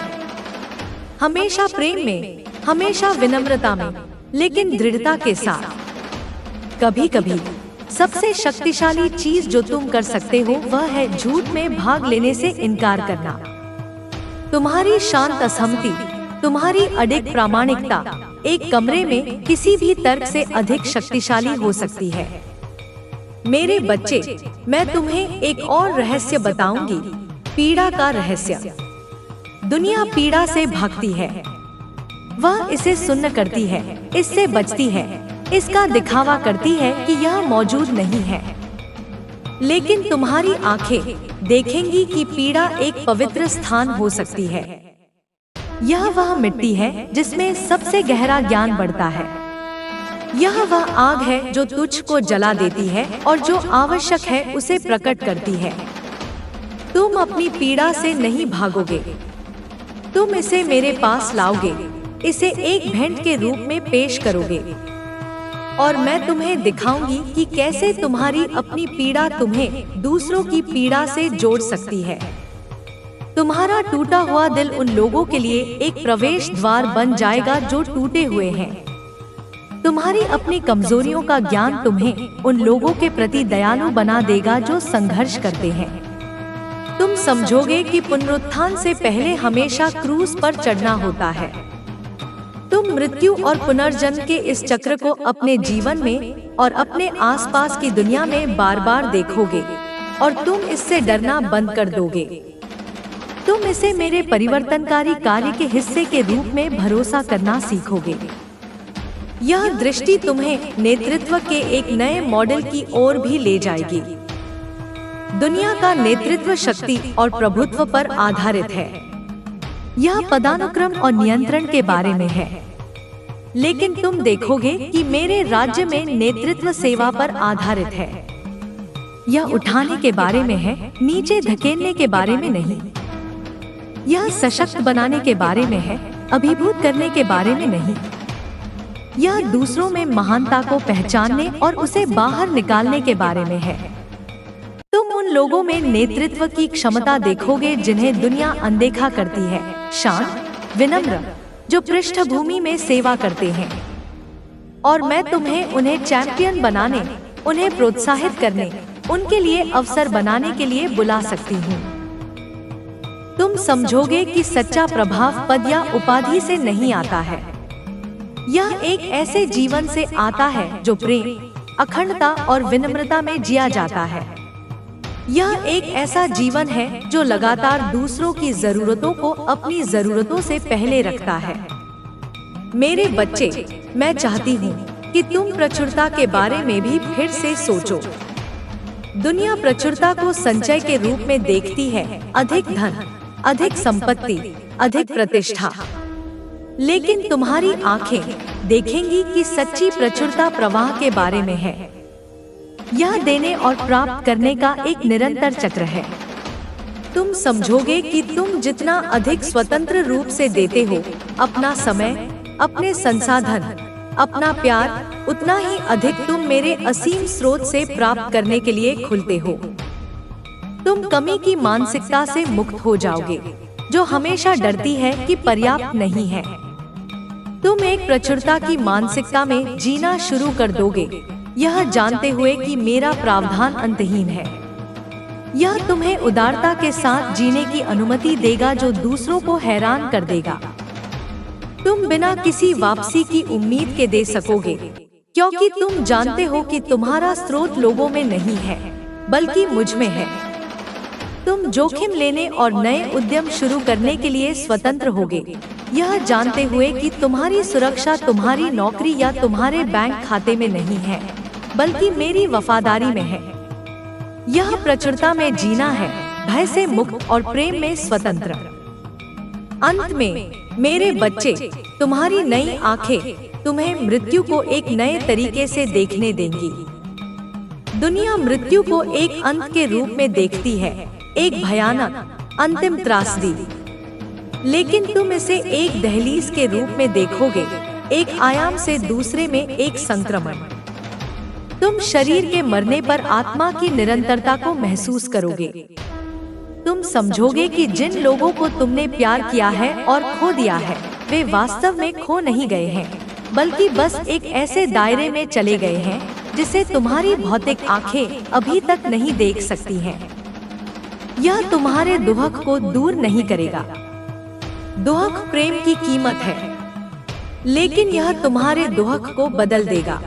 हमेशा प्रेम में, हमेशा विनम्रता में, लेकिन दृढ़ता के साथ। कभी कभी सबसे शक्तिशाली चीज जो तुम कर सकते हो वह है झूठ में भाग लेने से इनकार करना। तुम्हारी शांत असहमति, तुम्हारी अडिग प्रामाणिकता एक कमरे में किसी भी तर्क से अधिक शक्तिशाली हो सकती है। मेरे बच्चे, मैं तुम्हें एक और रहस्य बताऊंगी, पीड़ा का रहस्य। दुनिया पीड़ा से भागती है, वह इसे सुन्न करती है, इससे बचती है, इसका दिखावा करती है कि यह मौजूद नहीं है। लेकिन तुम्हारी आंखें देखेंगी कि पीड़ा एक पवित्र स्थान हो सकती है। यह वह मिट्टी है जिसमें सबसे गहरा ज्ञान बढ़ता है। यह वह आग है जो तुझ को जला देती है और जो आवश्यक है उसे प्रकट करती है। तुम अपनी पीड़ा से नहीं भागोगे, तुम इसे मेरे पास लाओगे, इसे एक भेंट के रूप में पेश करोगे, और मैं तुम्हें दिखाऊंगी कि कैसे तुम्हारी अपनी पीड़ा तुम्हें दूसरों की पीड़ा से जोड़ सकती है। तुम्हारा टूटा हुआ दिल उन लोगों के लिए एक प्रवेश द्वार बन जाएगा जो टूटे हुए हैं। तुम्हारी अपनी कमजोरियों का ज्ञान तुम्हें उन लोगों के प्रति दयालु बना देगा जो संघर्ष करते हैं। तुम समझोगे कि पुनरुत्थान से पहले हमेशा क्रूस पर चढ़ना होता है। तुम मृत्यु और पुनर्जन्म के इस चक्र को अपने जीवन में और अपने आसपास की दुनिया में बार बार देखोगे और तुम इससे डरना बंद कर दोगे। तुम इसे मेरे परिवर्तनकारी कार्य के हिस्से के रूप में भरोसा करना सीखोगे। यह दृष्टि तुम्हें नेतृत्व के एक नए मॉडल की ओर भी ले जाएगी। दुनिया का नेतृत्व शक्ति और प्रभुत्व पर आधारित है। यह पदानुक्रम और नियंत्रण के बारे में है, लेकिन तुम देखोगे कि मेरे राज्य में नेतृत्व सेवा पर आधारित है। यह उठाने के बारे में है, नीचे धकेलने के बारे में नहीं। यह सशक्त बनाने के बारे में है, अभिभूत करने के बारे में नहीं। यह दूसरों में महानता को पहचानने और उसे बाहर निकालने के बारे में है। तुम उन लोगों में नेतृत्व की क्षमता देखोगे जिन्हें दुनिया अनदेखा करती है, शांत, विनम्र, जो पृष्ठभूमि में सेवा करते हैं। और मैं तुम्हें उन्हें चैंपियन बनाने, उन्हें प्रोत्साहित करने, उनके लिए अवसर बनाने के लिए बुला सकती हूँ। तुम समझोगे कि सच्चा प्रभाव पद या उपाधि से नहीं आता है। यह एक ऐसे जीवन से आता है जो प्रेम, अखंडता और विनम्रता में जिया जाता है। यह एक ऐसा जीवन है जो लगातार दूसरों की जरूरतों को अपनी जरूरतों से पहले रखता है। मेरे बच्चे, मैं चाहती हूँ कि तुम प्रचुरता के बारे में भी फिर से सोचो। दुनिया प्रचुरता को संचय के रूप में देखती है, अधिक धन, अधिक संपत्ति, अधिक प्रतिष्ठा। लेकिन तुम्हारी आंखें देखेंगी कि सच्ची प्रचुरता प्रवाह के बारे में है। यह देने और प्राप्त करने का एक निरंतर चक्र है। तुम समझोगे कि तुम जितना अधिक स्वतंत्र रूप से देते हो, अपना समय, अपने संसाधन, अपना प्यार, उतना ही अधिक तुम मेरे असीम स्रोत से प्राप्त करने के लिए खुलते हो। तुम कमी की मानसिकता से मुक्त हो जाओगे, जो हमेशा डरती है कि पर्याप्त नहीं है। तुम एक प्रचुरता की मानसिकता में जीना शुरू कर दोगे, यह जानते हुए कि मेरा प्रावधान अंतहीन है। यह तुम्हें उदारता के साथ जीने की अनुमति देगा जो दूसरों को हैरान कर देगा। तुम बिना किसी वापसी की उम्मीद के दे सकोगे, क्योंकि तुम जानते हो कि तुम्हारा स्रोत लोगों में नहीं है, बल्कि मुझ में है। तुम जोखिम लेने और नए उद्यम शुरू करने के लिए स्वतंत्र होगे, यह जानते हुए कि तुम्हारी सुरक्षा तुम्हारी नौकरी या तुम्हारे बैंक खाते में नहीं है, बल्कि मेरी वफादारी में है। यह प्रचुरता में जीना है, भय से मुक्त और प्रेम में स्वतंत्र। अंत में मेरे बच्चे, तुम्हारी नई आंखें तुम्हें मृत्यु को एक नए तरीके से देखने देंगी। दुनिया मृत्यु को एक अंत के रूप में देखती है, एक भयानक अंतिम त्रासदी। लेकिन तुम इसे एक दहलीज के रूप में देखोगे, एक आयाम से दूसरे में एक संक्रमण। तुम शरीर के मरने पर आत्मा की निरंतरता को महसूस करोगे। तुम समझोगे कि जिन लोगों को तुमने प्यार किया है और खो दिया है, वे वास्तव में खो नहीं गए हैं, बल्कि बस एक ऐसे दायरे में चले गए हैं जिसे तुम्हारी भौतिक आंखें अभी तक नहीं देख सकती हैं। यह तुम्हारे दुख को दूर नहीं करेगा, दुहक प्रेम की कीमत है, लेकिन यह तुम्हारे दुहक को बदल देगा।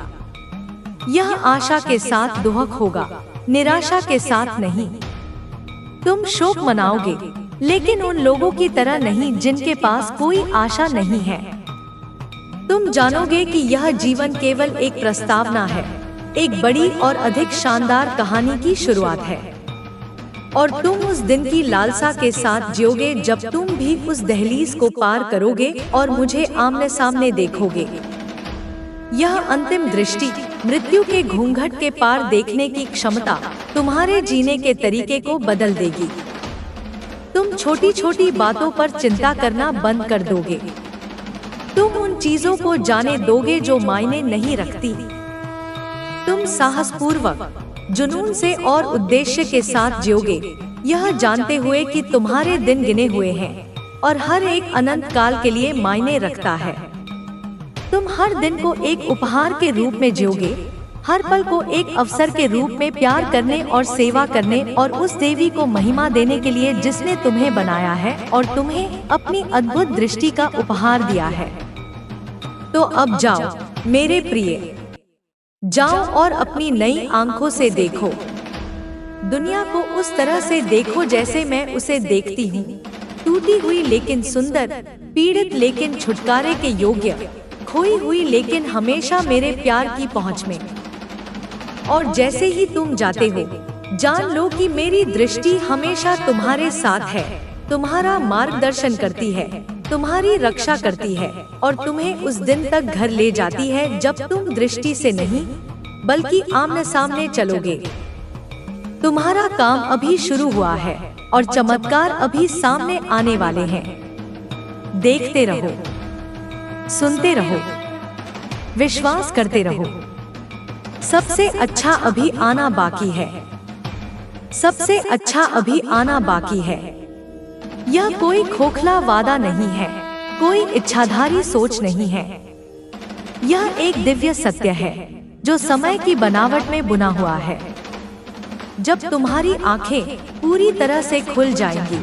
यह आशा के साथ दुहक होगा, निराशा के साथ नहीं। तुम शोक मनाओगे, लेकिन उन लोगों की तरह नहीं जिनके पास कोई आशा नहीं है। तुम जानोगे कि यह जीवन केवल एक प्रस्तावना है, एक बड़ी और अधिक शानदार कहानी की शुरुआत है। और तुम उस दिन की लालसा के साथ जियोगे जब तुम भी उस दहलीज को पार करोगे और मुझे आमने सामने देखोगे। यह अंतिम दृष्टि, मृत्यु के घूंघट के पार देखने की क्षमता तुम्हारे जीने के तरीके को बदल देगी। तुम छोटी छोटी बातों पर चिंता करना बंद कर दोगे। तुम उन चीजों को जाने दोगे जो मायने नहीं रखती। तुम साहसपूर्वक, जुनून से और उद्देश्य के साथ जियोगे, यह जानते हुए कि तुम्हारे दिन गिने हुए हैं और हर एक अनंत काल के लिए मायने रखता है। तुम हर दिन को एक उपहार के रूप में जियोगे, हर पल को एक अवसर के रूप में प्यार करने और सेवा करने और उस देवी को महिमा देने के लिए जिसने तुम्हें बनाया है और तुम्हें अपनी अद्भुत दृष्टि का उपहार दिया है। तो अब जाओ मेरे प्रिय, जाओ और अपनी नई आंखों से देखो। दुनिया को उस तरह से देखो जैसे मैं उसे देखती हूँ, टूटी हुई लेकिन सुंदर, पीड़ित लेकिन छुटकारे के योग्य, खोई हुई लेकिन हमेशा मेरे प्यार की पहुँच में। और जैसे ही तुम जाते हो, जान लो कि मेरी दृष्टि हमेशा तुम्हारे साथ है, तुम्हारा मार्गदर्शन करती है, तुम्हारी रक्षा करती है और तुम्हें उस दिन तक घर ले जाती है जब तुम दृष्टि से नहीं बल्कि आमने सामने चलोगे। तुम्हारा काम अभी शुरू हुआ है और चमत्कार अभी सामने आने वाले हैं। देखते रहो, सुनते रहो, विश्वास करते रहो। सबसे अच्छा अभी आना बाकी है, सबसे अच्छा अभी आना बाकी है। यह कोई खोखला वादा नहीं है, कोई इच्छाधारी सोच नहीं है। यह एक दिव्य सत्य है जो समय की बनावट में बुना हुआ है। जब तुम्हारी आंखें पूरी तरह से खुल जाएंगी,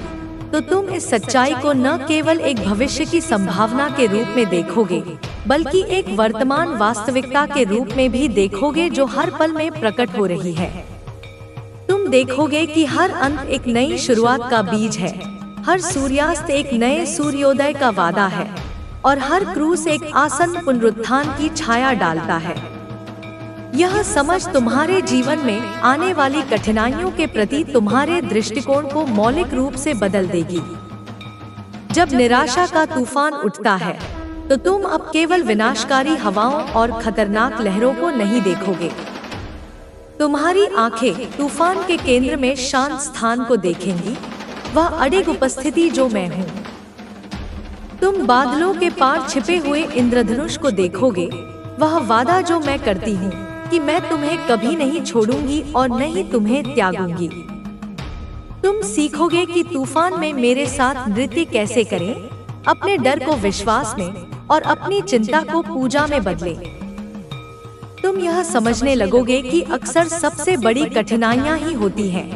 तो तुम इस सच्चाई को न केवल एक भविष्य की संभावना के रूप में देखोगे, बल्कि एक वर्तमान वास्तविकता के रूप में भी देखोगे जो हर पल में प्रकट हो रही है। तुम देखोगे कि हर अंत एक नई शुरुआत का बीज है, हर सूर्यास्त एक नए सूर्योदय का वादा है और हर क्रूस एक आसन्न पुनरुत्थान की छाया डालता है। यह समझ तुम्हारे जीवन में आने वाली कठिनाइयों के प्रति तुम्हारे दृष्टिकोण को मौलिक रूप से बदल देगी। जब निराशा का तूफान उठता है, तो तुम अब केवल विनाशकारी हवाओं और खतरनाक लहरों को नहीं देखोगे। तुम्हारी आंखें तूफान के केंद्र में शांत स्थान को देखेंगी, वह अडिग उपस्थिति जो मैं हूँ। तुम बादलों के पार छिपे हुए इंद्रधनुष को देखोगे, वह वादा जो मैं करती हूँ कि मैं तुम्हें कभी नहीं छोड़ूंगी और न ही तुम्हें त्यागूंगी। तुम सीखोगे कि तूफान में मेरे साथ नृत्य कैसे करें, अपने डर को विश्वास में और अपनी चिंता को पूजा में बदलें। तुम यह समझने लगोगे कि अक्सर सबसे बड़ी कठिनाइयां ही होती हैं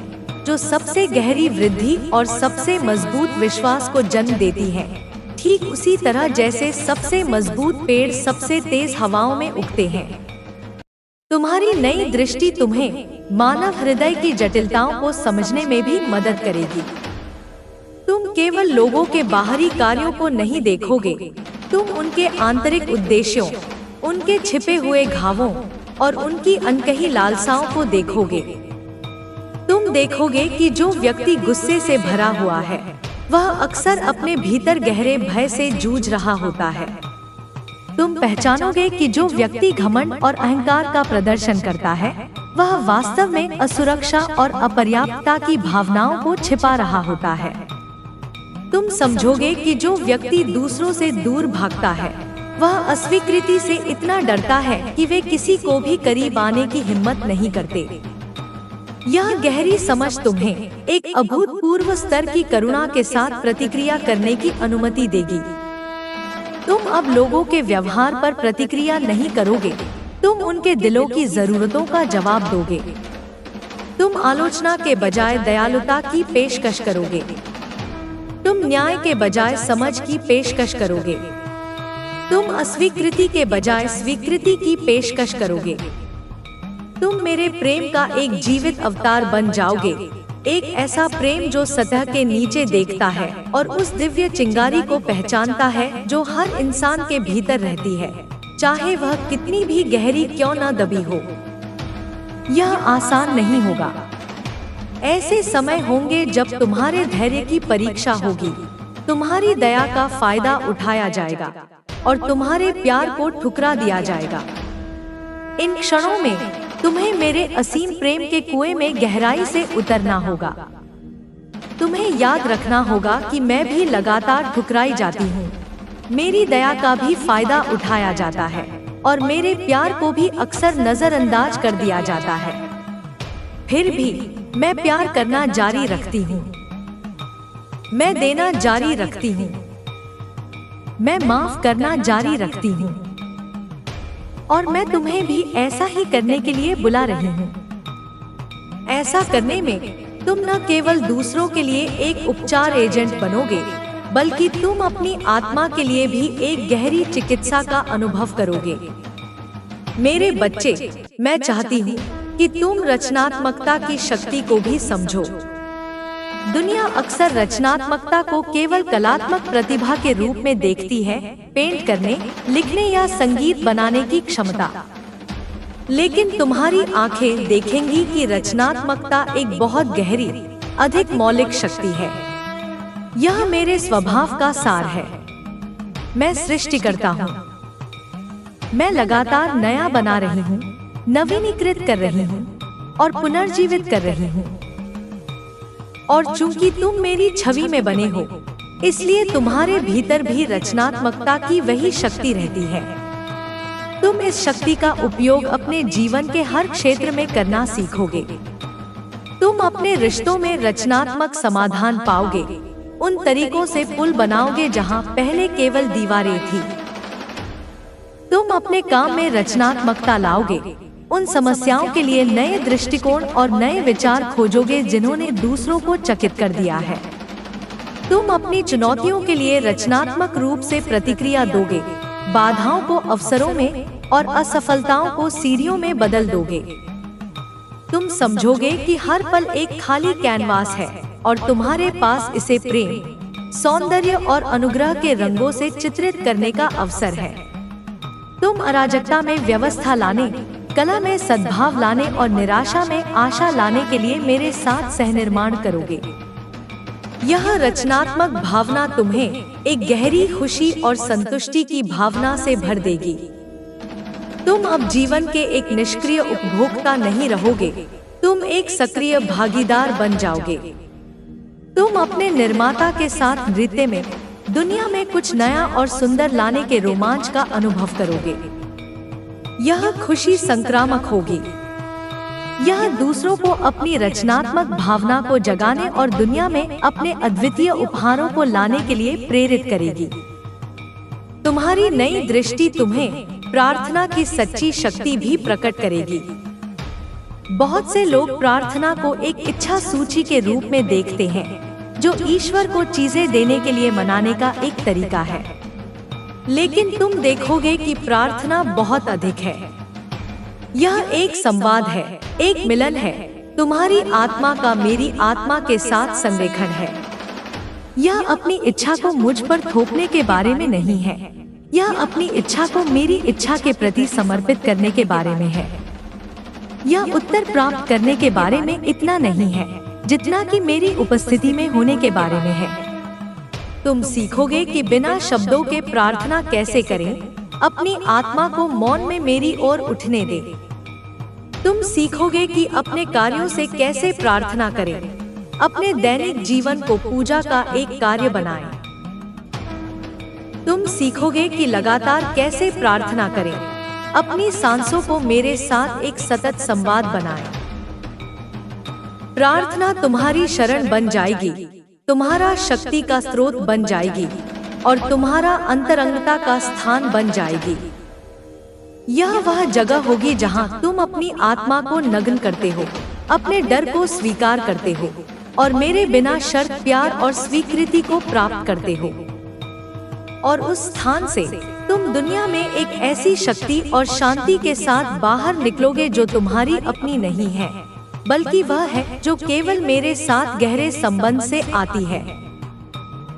जो सबसे गहरी वृद्धि और सबसे मजबूत विश्वास को जन्म देती हैं। ठीक उसी तरह जैसे सबसे मजबूत पेड़ सबसे तेज हवाओं में उगते हैं। तुम्हारी नई दृष्टि तुम्हें मानव हृदय की जटिलताओं को समझने में भी मदद करेगी। तुम केवल लोगों के बाहरी कार्यों को नहीं देखोगे, तुम उनके आंतरिक उद्देश्यों, उनके छिपे हुए घावों और उनकी अनकही लालसाओं को देखोगे। तुम देखोगे कि जो व्यक्ति गुस्से से भरा हुआ है, वह अक्सर अपने भीतर गहरे भय से जूझ रहा होता है। तुम पहचानोगे कि जो व्यक्ति घमंड और अहंकार का प्रदर्शन करता है, वह वास्तव में असुरक्षा और अपर्याप्तता की भावनाओं को छिपा रहा होता है। तुम समझोगे कि जो व्यक्ति दूसरों से दूर भागता है, वह अस्वीकृति से इतना डरता है कि वे किसी को भी करीब आने की हिम्मत नहीं करते। यह गहरी समझ तुम्हें एक अभूतपूर्व स्तर की करुणा के साथ प्रतिक्रिया करने की अनुमति देगी। तुम अब लोगों के व्यवहार पर प्रतिक्रिया नहीं करोगे, तुम उनके दिलों की जरूरतों का जवाब दोगे। तुम आलोचना के बजाय दयालुता की पेशकश करोगे। तुम न्याय के बजाय समझ की पेशकश करोगे। तुम अस्वीकृति के बजाय स्वीकृति की पेशकश करोगे। तुम मेरे प्रेम का एक जीवित अवतार बन जाओगे, एक ऐसा प्रेम जो सतह के नीचे देखता है और उस दिव्य चिंगारी को पहचानता है जो हर इंसान के भीतर रहती है, चाहे वह कितनी भी गहरी क्यों न दबी हो। यह आसान नहीं होगा। ऐसे समय होंगे जब तुम्हारे धैर्य की परीक्षा होगी, तुम्हारी दया का फायदा उठाया जाएगा और तुम्हारे प्यार को ठुकरा दिया जाएगा। इन क्षणों में तुम्हें मेरे असीम प्रेम के कुएं में गहराई से उतरना होगा। तुम्हें याद रखना होगा कि मैं भी लगातार ठुकराई जाती हूँ। मेरी दया का भी फायदा उठाया जाता है और मेरे प्यार को भी अक्सर नजरअंदाज कर दिया जाता है। फिर भी मैं प्यार करना जारी रखती हूँ। मैं देना जारी रखती हूँ। मैं माफ करना जारी रखती हूँ। और मैं तुम्हें भी ऐसा ही करने के लिए बुला रही हूँ। ऐसा करने में तुम न केवल दूसरों के लिए एक उपचार एजेंट बनोगे, बल्कि तुम अपनी आत्मा के लिए भी एक गहरी चिकित्सा का अनुभव करोगे। मेरे बच्चे, मैं चाहती हूँ कि तुम रचनात्मकता की शक्ति को भी समझो। दुनिया अक्सर रचनात्मकता को केवल कलात्मक प्रतिभा के रूप में देखती है, पेंट करने, लिखने या संगीत बनाने की क्षमता। लेकिन तुम्हारी आंखें देखेंगी कि रचनात्मकता एक बहुत गहरी, अधिक मौलिक शक्ति है। यह मेरे स्वभाव का सार है। मैं सृष्टि करता हूँ। मैं लगातार नया बना रही हूँ, नवीनीकृत कर रही हूँ और पुनर्जीवित कर रही हूँ। और चूंकि तुम मेरी छवि में बने हो, इसलिए तुम्हारे भीतर भी रचनात्मकता की वही शक्ति रहती है। तुम इस शक्ति का उपयोग अपने जीवन के हर क्षेत्र में करना सीखोगे। तुम अपने रिश्तों में रचनात्मक समाधान पाओगे, उन तरीकों से पुल बनाओगे जहां पहले केवल दीवारें थी। तुम अपने काम में रचनात्मकता लाओगे, उन समस्याओं के लिए नए दृष्टिकोण और नए विचार खोजोगे जिन्होंने दूसरों को चकित कर दिया है। तुम अपनी चुनौतियों के लिए रचनात्मक रूप से प्रतिक्रिया दोगे, बाधाओं को अवसरों में और असफलताओं को सीढ़ियों में बदल दोगे। तुम समझोगे कि हर पल एक खाली कैनवास है और तुम्हारे पास इसे प्रेम, सौंदर्य और अनुग्रह के रंगों से चित्रित करने का अवसर है। तुम अराजकता में व्यवस्था लाने, कला में सद्भाव लाने और निराशा में आशा लाने के लिए मेरे साथ सहनिर्माण करोगे। यह रचनात्मक भावना तुम्हें एक गहरी खुशी और संतुष्टि की भावना से भर देगी। तुम अब जीवन के एक निष्क्रिय उपभोक्ता नहीं रहोगे, तुम एक सक्रिय भागीदार बन जाओगे। तुम अपने निर्माता के साथ नृत्य में दुनिया में कुछ नया और सुंदर लाने के रोमांच का अनुभव करोगे। यह खुशी संक्रामक होगी। यह दूसरों को अपनी रचनात्मक भावना को जगाने और दुनिया में अपने अद्वितीय उपहारों को लाने के लिए प्रेरित करेगी। तुम्हारी नई दृष्टि तुम्हें प्रार्थना की सच्ची शक्ति भी प्रकट करेगी। बहुत से लोग प्रार्थना को एक इच्छा सूची के रूप में देखते हैं, जो ईश्वर को चीजें देने के लिए मनाने का एक तरीका है। लेकिन तुम देखोगे कि प्रार्थना बहुत अधिक है। यह एक संवाद है, एक मिलन है। तुम्हारी आत्मा का मेरी आत्मा के साथ संरेखन है। यह अपनी इच्छा को मुझ पर थोपने के बारे में नहीं है। यह अपनी इच्छा को मेरी इच्छा के प्रति समर्पित करने के बारे में है। यह उत्तर प्राप्त करने के बारे में इतना नहीं है जितना कि मेरी उपस्थिति में होने के बारे में है। तुम सीखोगे कि बिना शब्दों के प्रार्थना कैसे करें, अपनी आत्मा को मौन में मेरी ओर उठने दे। तुम सीखोगे कि अपने कार्यों से कैसे प्रार्थना करें, अपने दैनिक जीवन को पूजा का एक कार्य बनाएं। तुम सीखोगे कि लगातार कैसे प्रार्थना करें, अपनी सांसों को मेरे साथ एक सतत संवाद बनाएं। प्रार्थना तुम्हारी शरण बन जाएगी, तुम्हारा शक्ति का स्रोत बन जाएगी और तुम्हारा अंतरंगता का स्थान बन जाएगी। यह वह जगह होगी जहां तुम अपनी आत्मा को नग्न करते हो, अपने डर को स्वीकार करते हो और मेरे बिना शर्त प्यार और स्वीकृति को प्राप्त करते हो। और उस स्थान से तुम दुनिया में एक ऐसी शक्ति और शांति के साथ बाहर निकलोगे जो तुम्हारी अपनी नहीं है, बल्कि वह है जो केवल मेरे साथ गहरे संबंध से आती है।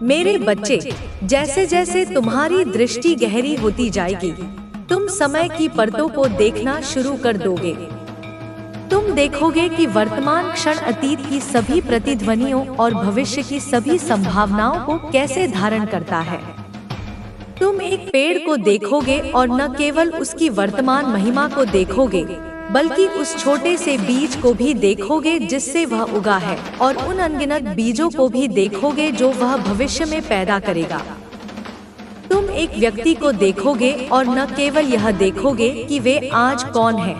मेरे बच्चे, जैसे जैसे तुम्हारी दृष्टि गहरी होती जाएगी, तुम समय की परतों को देखना शुरू कर दोगे। तुम देखोगे कि वर्तमान क्षण अतीत की सभी प्रतिध्वनियों और भविष्य की सभी संभावनाओं को कैसे धारण करता है। तुम एक पेड़ को देखोगे और न केवल उसकी वर्तमान महिमा को देखोगे, बल्कि उस छोटे से बीज को भी देखोगे जिससे वह उगा है, और उन अनगिनत बीजों को भी देखोगे जो वह भविष्य में पैदा करेगा। तुम एक व्यक्ति को देखोगे और न केवल यह देखोगे कि वे आज कौन है,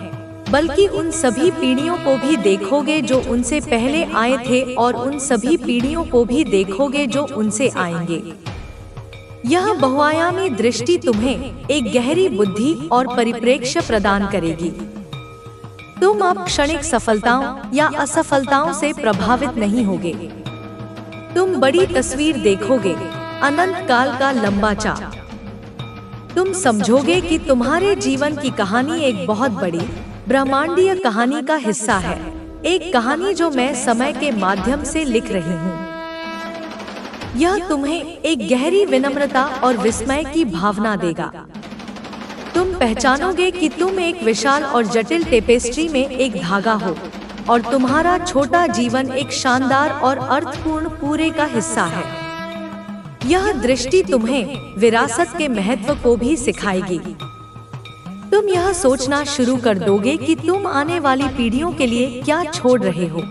बल्कि उन सभी पीढ़ियों को भी देखोगे जो उनसे पहले आए थे, और उन सभी पीढ़ियों को भी देखोगे जो उनसे आएंगे। यह बहुआयामी दृष्टि तुम्हें एक गहरी बुद्धि और परिप्रेक्ष्य प्रदान करेगी। तुम अब क्षणिक सफलताओं या असफलताओं से प्रभावित नहीं होगे। तुम बड़ी तस्वीर देखोगे, अनंत काल का लंबा चाप। तुम समझोगे कि तुम्हारे जीवन की कहानी एक बहुत बड़ी ब्रह्मांडीय कहानी का हिस्सा है, एक कहानी जो मैं समय के माध्यम से लिख रही हूँ। यह तुम्हें एक गहरी विनम्रता और विस्मय की भावना देगा। तुम पहचानोगे कि तुम एक विशाल और जटिल टेपेस्ट्री में एक धागा हो, और तुम्हारा छोटा जीवन एक शानदार और अर्थपूर्ण पूरे का हिस्सा है। यह दृष्टि तुम्हें विरासत के महत्व को भी सिखाएगी। तुम यह सोचना शुरू कर दोगे कि तुम आने वाली पीढ़ियों के लिए क्या छोड़ रहे हो।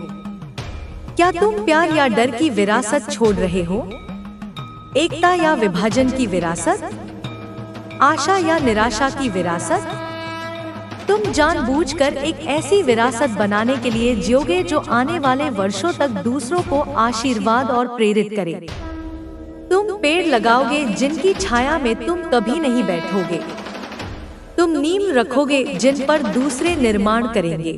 क्या तुम प्यार या डर की विरासत छोड़ रहे हो? एकता या विभाजन की विरासत? आशा या निराशा की विरासत? तुम जानबूझकर एक ऐसी विरासत बनाने के लिए जियोगे जो आने वाले वर्षों तक दूसरों को आशीर्वाद और प्रेरित करे। तुम पेड़ लगाओगे जिनकी छाया में तुम कभी नहीं बैठोगे। तुम नींव रखोगे जिन पर दूसरे निर्माण करेंगे।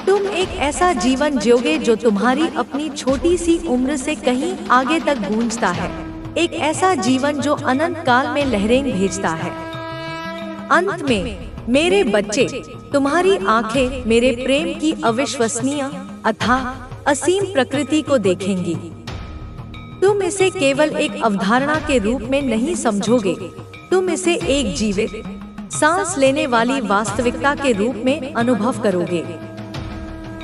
तुम एक ऐसा जीवन जियोगे जो तुम्हारी अपनी छोटी सी उम्र से कहीं आगे तक गूंजता है, एक ऐसा जीवन जो अनंत काल में लहरें भेजता है। अंत में मेरे बच्चे, तुम्हारी आंखें मेरे प्रेम की अविश्वसनीय, अथाह, असीम प्रकृति को देखेंगी। तुम इसे केवल एक अवधारणा के रूप में नहीं समझोगे, तुम इसे एक जीवित, सांस लेने वाली वास्तविकता के रूप में अनुभव करोगे।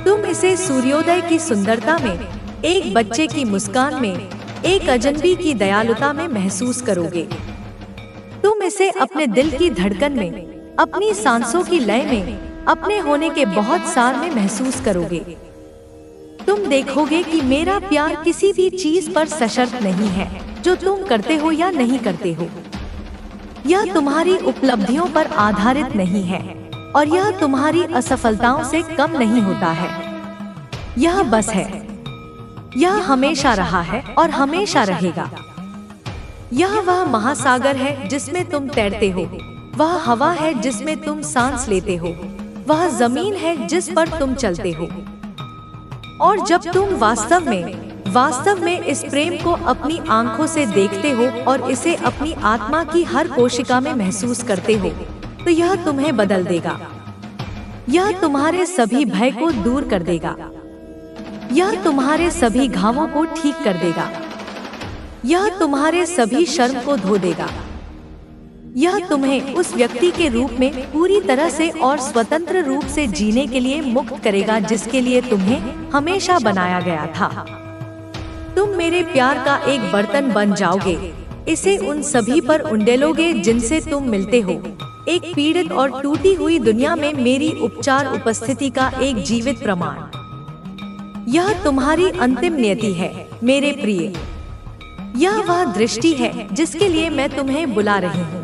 तुम इसे सूर्योदय की सुंदरता में, एक बच्चे की मुस्कान में, एक अजनबी की दयालुता में महसूस करोगे। तुम इसे अपने दिल की धड़कन में, अपनी सांसों की लय में, अपने होने के बहुत सार में महसूस करोगे। तुम देखोगे कि मेरा प्यार किसी भी चीज पर सशर्त नहीं है जो तुम करते हो या नहीं करते हो। यह तुम्हारी उपलब्धियों पर आधारित नहीं है, और यह तुम्हारी असफलताओं से कम नहीं होता है। यह बस है। यह हमेशा रहा है और हमेशा रहेगा। यह वह महासागर है जिसमें तुम तैरते हो, वह हवा है जिसमें तुम सांस लेते हो, वह जमीन है जिस पर तुम चलते हो। और जब तुम वास्तव में इस प्रेम को अपनी आंखों से देखते हो और इसे अपनी आत्मा की हर कोशिका में महसूस करते हो, तो यह तुम्हें बदल देगा। यह तुम्हारे सभी भय को दूर कर देगा। यह तुम्हारे सभी घावों को ठीक कर देगा। यह तुम्हारे सभी शर्म को धो देगा। यह तुम्हें उस व्यक्ति के रूप में पूरी तरह से और स्वतंत्र रूप से जीने के लिए मुक्त करेगा जिसके लिए तुम्हें हमेशा बनाया गया था। तुम मेरे प्यार का एक बर्तन बन जाओगे, इसे उन सभी पर उंडेलोगे जिनसे तुम मिलते हो, एक पीड़ित और टूटी हुई दुनिया में मेरी उपचार उपस्थिति का एक जीवित प्रमाण। यह तुम्हारी अंतिम नियति है मेरे प्रिय। यह वह दृष्टि है जिसके लिए मैं तुम्हें बुला रही हूँ।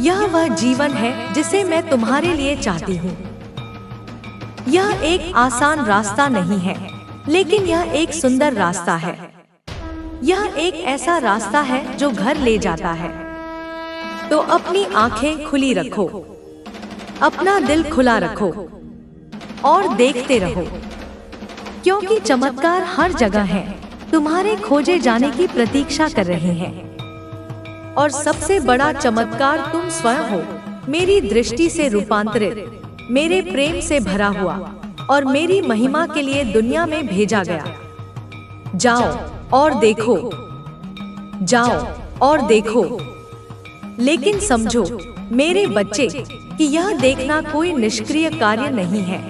यह वह जीवन है जिसे मैं तुम्हारे लिए चाहती हूँ। यह एक आसान रास्ता नहीं है, लेकिन यह एक सुंदर रास्ता है। यह एक ऐसा रास्ता है जो घर ले जाता है। तो अपनी आंखें खुली रखो, अपना दिल खुला रखो और देखते रहो। क्योंकि चमत्कार हर जगह है, तुम्हारे खोजे जाने की प्रतीक्षा कर रहे हैं। और सबसे बड़ा चमत्कार तुम स्वयं हो, मेरी दृष्टि से रूपांतरित, मेरे प्रेम से भरा हुआ और मेरी महिमा के लिए दुनिया में भेजा गया। जाओ और देखो, जाओ और देखो। लेकिन समझो मेरे बच्चे कि यह देखना कोई निष्क्रिय कार्य नहीं है।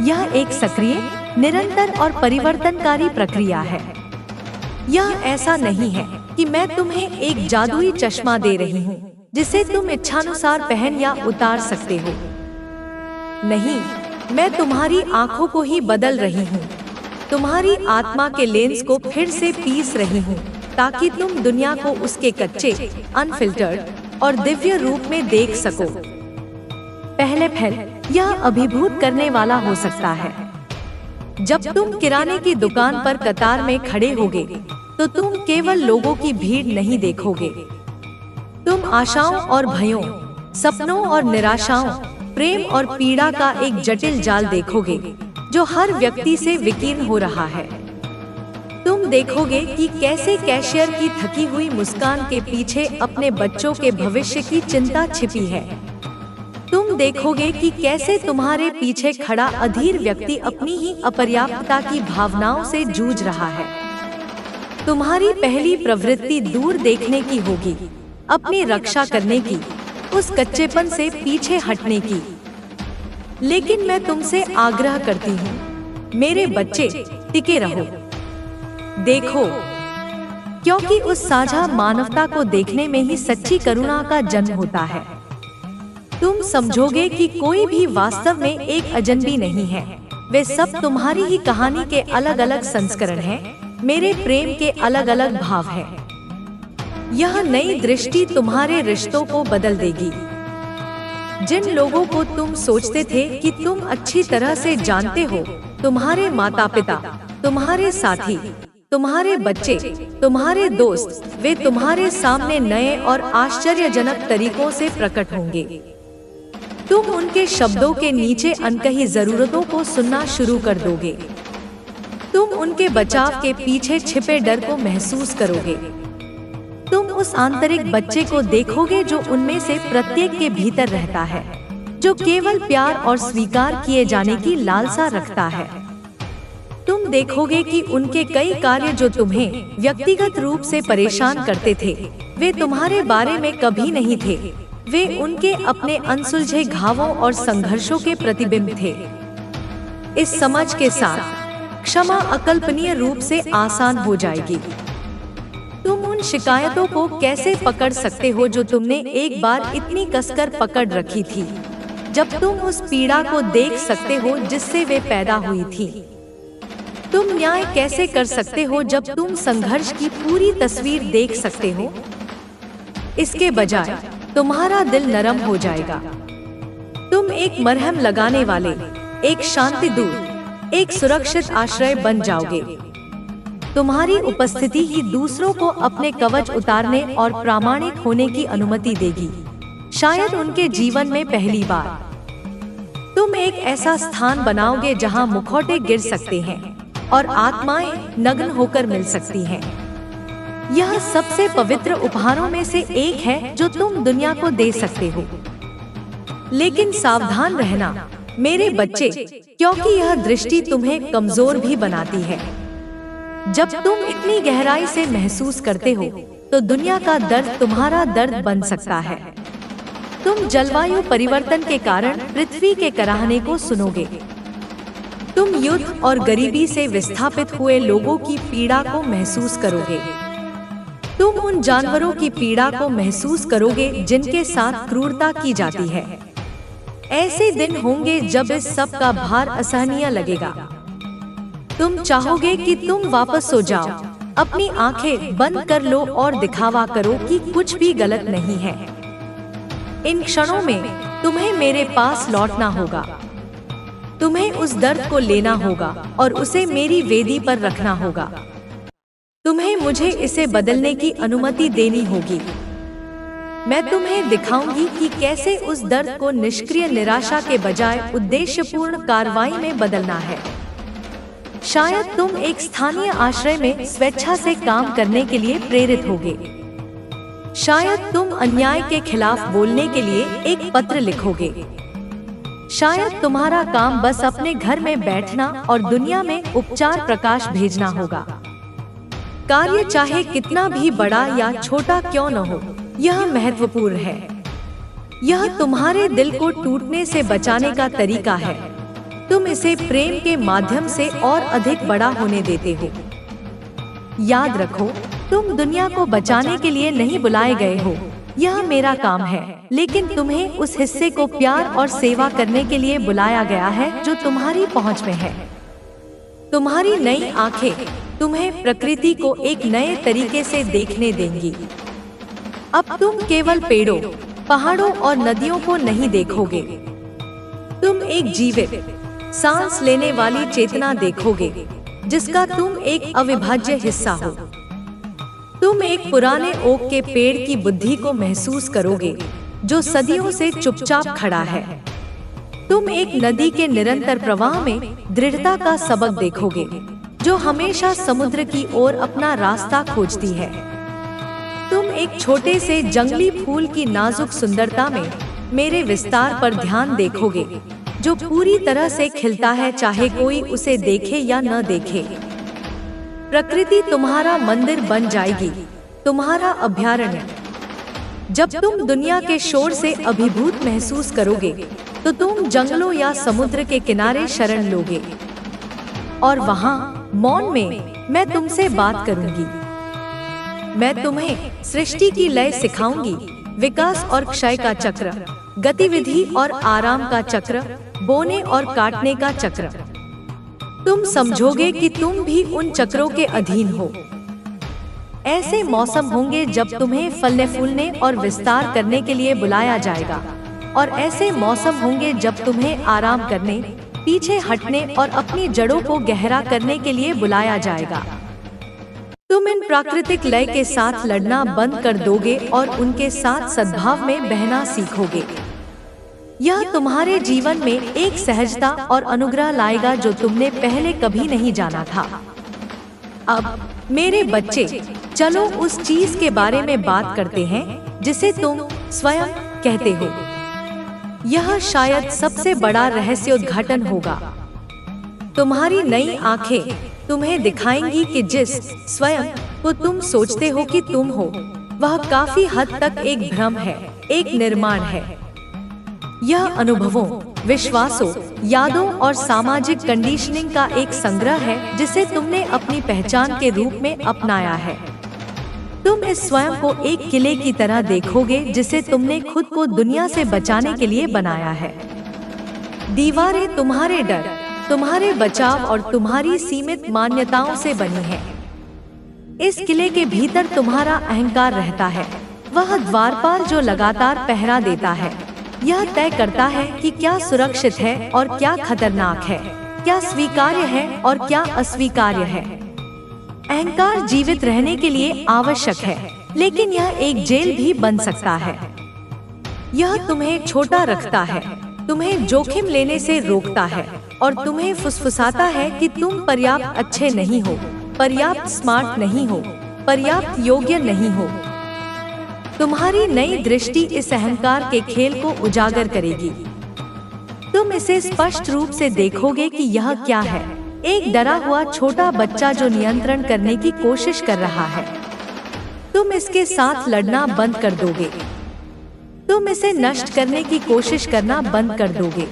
यह एक सक्रिय, निरंतर और परिवर्तनकारी प्रक्रिया है। यह ऐसा नहीं है कि मैं तुम्हें एक जादुई चश्मा दे रही हूँ जिसे तुम इच्छानुसार पहन या उतार सकते हो। नहीं, मैं तुम्हारी आंखों को ही बदल रही हूँ, तुम्हारी आत्मा के लेंस को फिर से पीस रही हूँ, ताकि तुम दुनिया को उसके कच्चे, अनफिल्टर्ड और दिव्य रूप में देख सको। पहले यह अभिभूत करने वाला हो सकता है। जब तुम किराने की दुकान पर कतार में खड़े होगे, तो तुम केवल लोगों की भीड़ नहीं देखोगे। तुम आशाओं और भयों, सपनों और निराशाओं, प्रेम और पीड़ा का एक जटिल जाल देखोगे जो हर व्यक्ति से विकीर्ण हो रहा है। तुम देखोगे कि कैसे कैशियर की थकी हुई मुस्कान के पीछे अपने बच्चों के भविष्य की चिंता छिपी है। तुम देखोगे कि कैसे तुम्हारे पीछे खड़ा अधीर व्यक्ति अपनी ही अपर्याप्तता की भावनाओं से जूझ रहा है। तुम्हारी पहली प्रवृत्ति दूर देखने की होगी, अपनी रक्षा करने की, उस कच्चेपन से पीछे हटने की। लेकिन मैं तुमसे आग्रह करती हूँ, मेरे बच्चे, टिके रहो, देखो, क्योंकि उस साझा मानवता को देखने में ही सच्ची करुणा का जन्म होता है। तुम समझोगे कि कोई भी वास्तव में एक अजनबी नहीं है, वे सब तुम्हारी ही कहानी के अलग अलग संस्करण हैं, मेरे प्रेम के अलग अलग भाव हैं। यह नई दृष्टि तुम्हारे रिश्तों को बदल देगी। जिन लोगों को तुम सोचते थे कि तुम अच्छी तरह से जानते हो, तुम्हारे माता पिता, तुम्हारे साथी, तुम्हारे बच्चे, तुम्हारे दोस्त, वे तुम्हारे सामने नए और आश्चर्यजनक तरीकों से प्रकट होंगे। तुम उनके शब्दों के नीचे अनकही जरूरतों को सुनना शुरू कर दोगे। तुम उनके बचाव के पीछे छिपे डर को महसूस करोगे। तुम उस आंतरिक बच्चे को देखोगे जो उनमें से प्रत्येक के भीतर रहता है, जो केवल प्यार और स्वीकार किए जाने की लालसा रखता है। तुम देखोगे कि उनके कई कार्य जो तुम्हें व्यक्तिगत रूप से परेशान करते थे, वे तुम्हारे बारे में कभी नहीं थे। वे उनके अपने अनसुलझे घावों और संघर्षों के प्रतिबिंब थे। इस समझ के साथ क्षमा अकल्पनीय रूप से आसान हो जाएगी। तुम उन शिकायतों को कैसे पकड़ सकते हो जो तुमने एक बार इतनी कसकर पकड़ रखी थी, जब तुम उस पीड़ा को देख सकते हो जिससे वे पैदा हुई थी। तुम न्याय कैसे कर सकते हो जब तुम संघर्ष की पूरी तस्वीर देख सकते हो। इसके बजाय तुम्हारा दिल नरम हो जाएगा। तुम एक मरहम लगाने वाले, एक शांति दूत, एक सुरक्षित आश्रय बन जाओगे। तुम्हारी उपस्थिति ही दूसरों को अपने कवच उतारने और प्रामाणिक होने की अनुमति देगी, शायद उनके जीवन में पहली बार। तुम एक ऐसा स्थान बनाओगे जहां मुखौटे गिर सकते हैं और आत्माएं नग्न होकर मिल सकती हैं। यह सबसे पवित्र उपहारों में से एक है जो तुम दुनिया को दे सकते हो। लेकिन सावधान रहना मेरे बच्चे, क्योंकि यह दृष्टि तुम्हें कमजोर भी बनाती है। जब तुम इतनी गहराई से महसूस करते हो, तो दुनिया का दर्द तुम्हारा दर्द बन सकता है। तुम जलवायु परिवर्तन के कारण पृथ्वी के कराहने को सुनोगे। तुम युद्ध और गरीबी से विस्थापित हुए लोगों की पीड़ा को महसूस करोगे। तुम उन जानवरों की पीड़ा को महसूस करोगे जिनके साथ क्रूरता की जाती है। ऐसे दिन होंगे जब इस सब का भार असहनीय लगेगा। तुम चाहोगे कि तुम वापस सो जाओ, अपनी आंखें बंद कर लो और दिखावा करो कि कुछ भी गलत नहीं है। इन क्षणों में तुम्हें मेरे पास लौटना होगा। तुम्हें उस दर्द को लेना होगा और उसे मेरी वेदी पर रखना होगा। तुम्हें मुझे इसे बदलने की अनुमति देनी होगी। मैं तुम्हें दिखाऊंगी कि कैसे उस दर्द को निष्क्रिय निराशा के बजाय उद्देश्यपूर्ण कार्रवाई में बदलना है। शायद तुम एक स्थानीय आश्रय में स्वेच्छा से काम करने के लिए प्रेरित होगे। शायद तुम अन्याय के खिलाफ बोलने के लिए एक पत्र लिखोगे। शायद तुम्हारा काम बस अपने घर में बैठना और दुनिया में उपचार प्रकाश भेजना होगा। कार्य चाहे कितना भी बड़ा या छोटा क्यों न हो, यह महत्वपूर्ण है। यह तुम्हारे दिल को टूटने से बचाने का तरीका है। तुम इसे प्रेम के माध्यम से और अधिक बड़ा होने देते हो। याद रखो, तुम दुनिया को बचाने के लिए नहीं बुलाए गए हो। यह मेरा काम है, लेकिन तुम्हें उस हिस्से को प्यार और सेवा करने के लिए बुलाया गया है जो तुम्हारी पहुंच में है। तुम्हारी नई आंखें तुम्हें प्रकृति को एक नए तरीके से देखने देंगी। अब तुम केवल पेड़ों, पहाड़ों और नदियों को नहीं देखोगे। तुम एक जीवित, सांस लेने वाली चेतना देखोगे, जिसका तुम एक अविभाज्य हिस्सा हो। तुम एक पुराने ओक के पेड़ की बुद्धि को महसूस करोगे, जो सदियों से चुपचाप खड़ा है। तुम एक नदी के निरंतर प्रवाह में दृढ़ता का सबक देखोगे, जो हमेशा समुद्र की ओर अपना रास्ता खोजती है। तुम एक छोटे से जंगली फूल की नाजुक सुंदरता में मेरे विस्तार पर ध्यान देखोगे, जो पूरी तरह से खिलता है, चाहे कोई उसे देखे या न देखे। प्रकृति तुम्हारा मंदिर बन जाएगी, तुम्हारा अभयारण्य। जब तुम दुनिया के शोर से अभिभूत महसूस करोगे, तो तुम जंगलों या समुद्र के किनारे शरण लोगे, और वहां मौन में मैं तुमसे बात करूंगी। मैं तुम्हें सृष्टि की लय सिखाऊंगी, विकास और क्षय का चक्र, गतिविधि और आराम का चक्र, बोने और काटने का चक्र। तुम समझोगे कि तुम भी उन चक्रों के अधीन हो। ऐसे मौसम होंगे जब तुम्हें फलने फूलने और विस्तार करने के लिए बुलाया जाएगा, और ऐसे मौसम होंगे जब तुम्हें आराम करने, पीछे हटने और अपनी जड़ों को गहरा करने के लिए बुलाया जाएगा। तुम इन प्राकृतिक लय के साथ लड़ना बंद कर दोगे और उनके साथ सद्भाव में बहना सीखोगे। यह तुम्हारे जीवन में एक सहजता और अनुग्रह लाएगा जो तुमने पहले कभी नहीं जाना था। अब मेरे बच्चे, चलो उस चीज के बारे में बात करते हैं जिसे तुम स्वयं कहते हो। यह शायद सबसे बड़ा रहस्योद्घाटन होगा। तुम्हारी नई आंखें तुम्हें दिखाएंगी कि जिस स्वयं को तुम सोचते हो कि तुम हो, वह काफी हद तक एक भ्रम है, एक निर्माण है। यह अनुभवों, विश्वासों, यादों और सामाजिक कंडीशनिंग का एक संग्रह है जिसे तुमने अपनी पहचान के रूप में अपनाया है। तुम इस स्वयं को एक किले की तरह देखोगे जिसे तुमने खुद को दुनिया से बचाने के लिए बनाया है। दीवारें तुम्हारे डर, तुम्हारे बचाव और तुम्हारी सीमित मान्यताओं से बनी है। इस किले के भीतर तुम्हारा अहंकार रहता है, वह द्वारपाल जो लगातार पहरा देता है। यह तय करता है कि क्या सुरक्षित है और क्या खतरनाक है, क्या स्वीकार्य है और क्या अस्वीकार्य है। अहंकार जीवित रहने के लिए आवश्यक है, लेकिन यह एक जेल भी बन सकता है। यह तुम्हें छोटा रखता है, तुम्हें जोखिम लेने से रोकता है और तुम्हें फुसफुसाता है कि तुम पर्याप्त अच्छे नहीं हो, पर्याप्त स्मार्ट नहीं हो, पर्याप्त योग्य नहीं हो। तुम्हारी नई दृष्टि इस अहंकार के खेल को उजागर करेगी। तुम इसे स्पष्ट रूप से देखोगे कि यह क्या है, एक डरा हुआ छोटा बच्चा जो नियंत्रण करने की कोशिश कर रहा है। तुम इसके साथ लड़ना बंद कर दोगे। तुम इसे नष्ट करने की कोशिश करना बंद कर दोगे।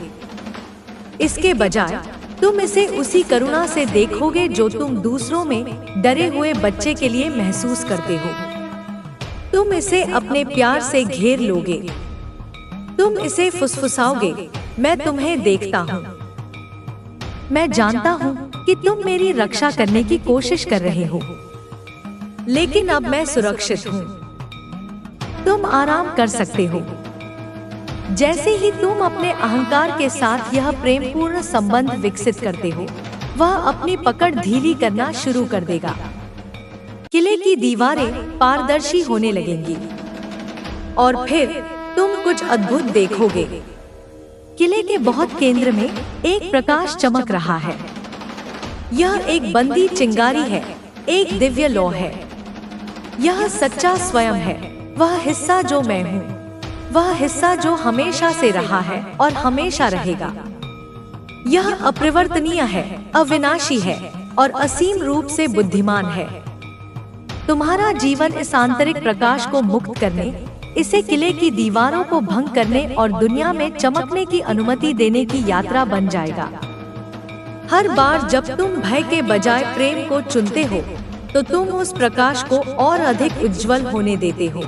इसके बजाय तुम इसे उसी करुणा से देखोगे जो तुम दूसरों में डरे हुए बच्चे के लिए महसूस करते हो। तुम इसे अपने प्यार से घेर लोगे। तुम इसे फुसफुसाओगे, मैं तुम्हें देखता हूँ। मैं जानता हूँ कि तुम मेरी रक्षा करने की कोशिश कर रहे हो, लेकिन अब मैं सुरक्षित हूँ। तुम आराम कर सकते हो। जैसे ही तुम अपने अहंकार के साथ यह प्रेमपूर्ण संबंध विकसित करते हो, वह अपनी पकड़ ढीली करना शुरू कर देगा। किले की दीवारें पारदर्शी होने लगेंगी और फिर तुम कुछ अद्भुत देखोगे। किले के बहुत केंद्र में एक प्रकाश चमक रहा है। यह एक बंदी चिंगारी है, एक दिव्य लौ है। यह सच्चा स्वयं है, वह हिस्सा जो मैं हूँ, वह हिस्सा जो हमेशा से रहा है और हमेशा रहेगा। यह अपरिवर्तनीय है, अविनाशी है और असीम रूप से बुद्धिमान है। तुम्हारा जीवन इस आंतरिक प्रकाश को मुक्त करने, इसे किले की दीवारों को भंग करने और दुनिया में चमकने की अनुमति देने की यात्रा बन जाएगा। हर बार जब तुम भय के बजाय प्रेम को चुनते हो, तो तुम उस प्रकाश को और अधिक उज्जवल होने देते हो।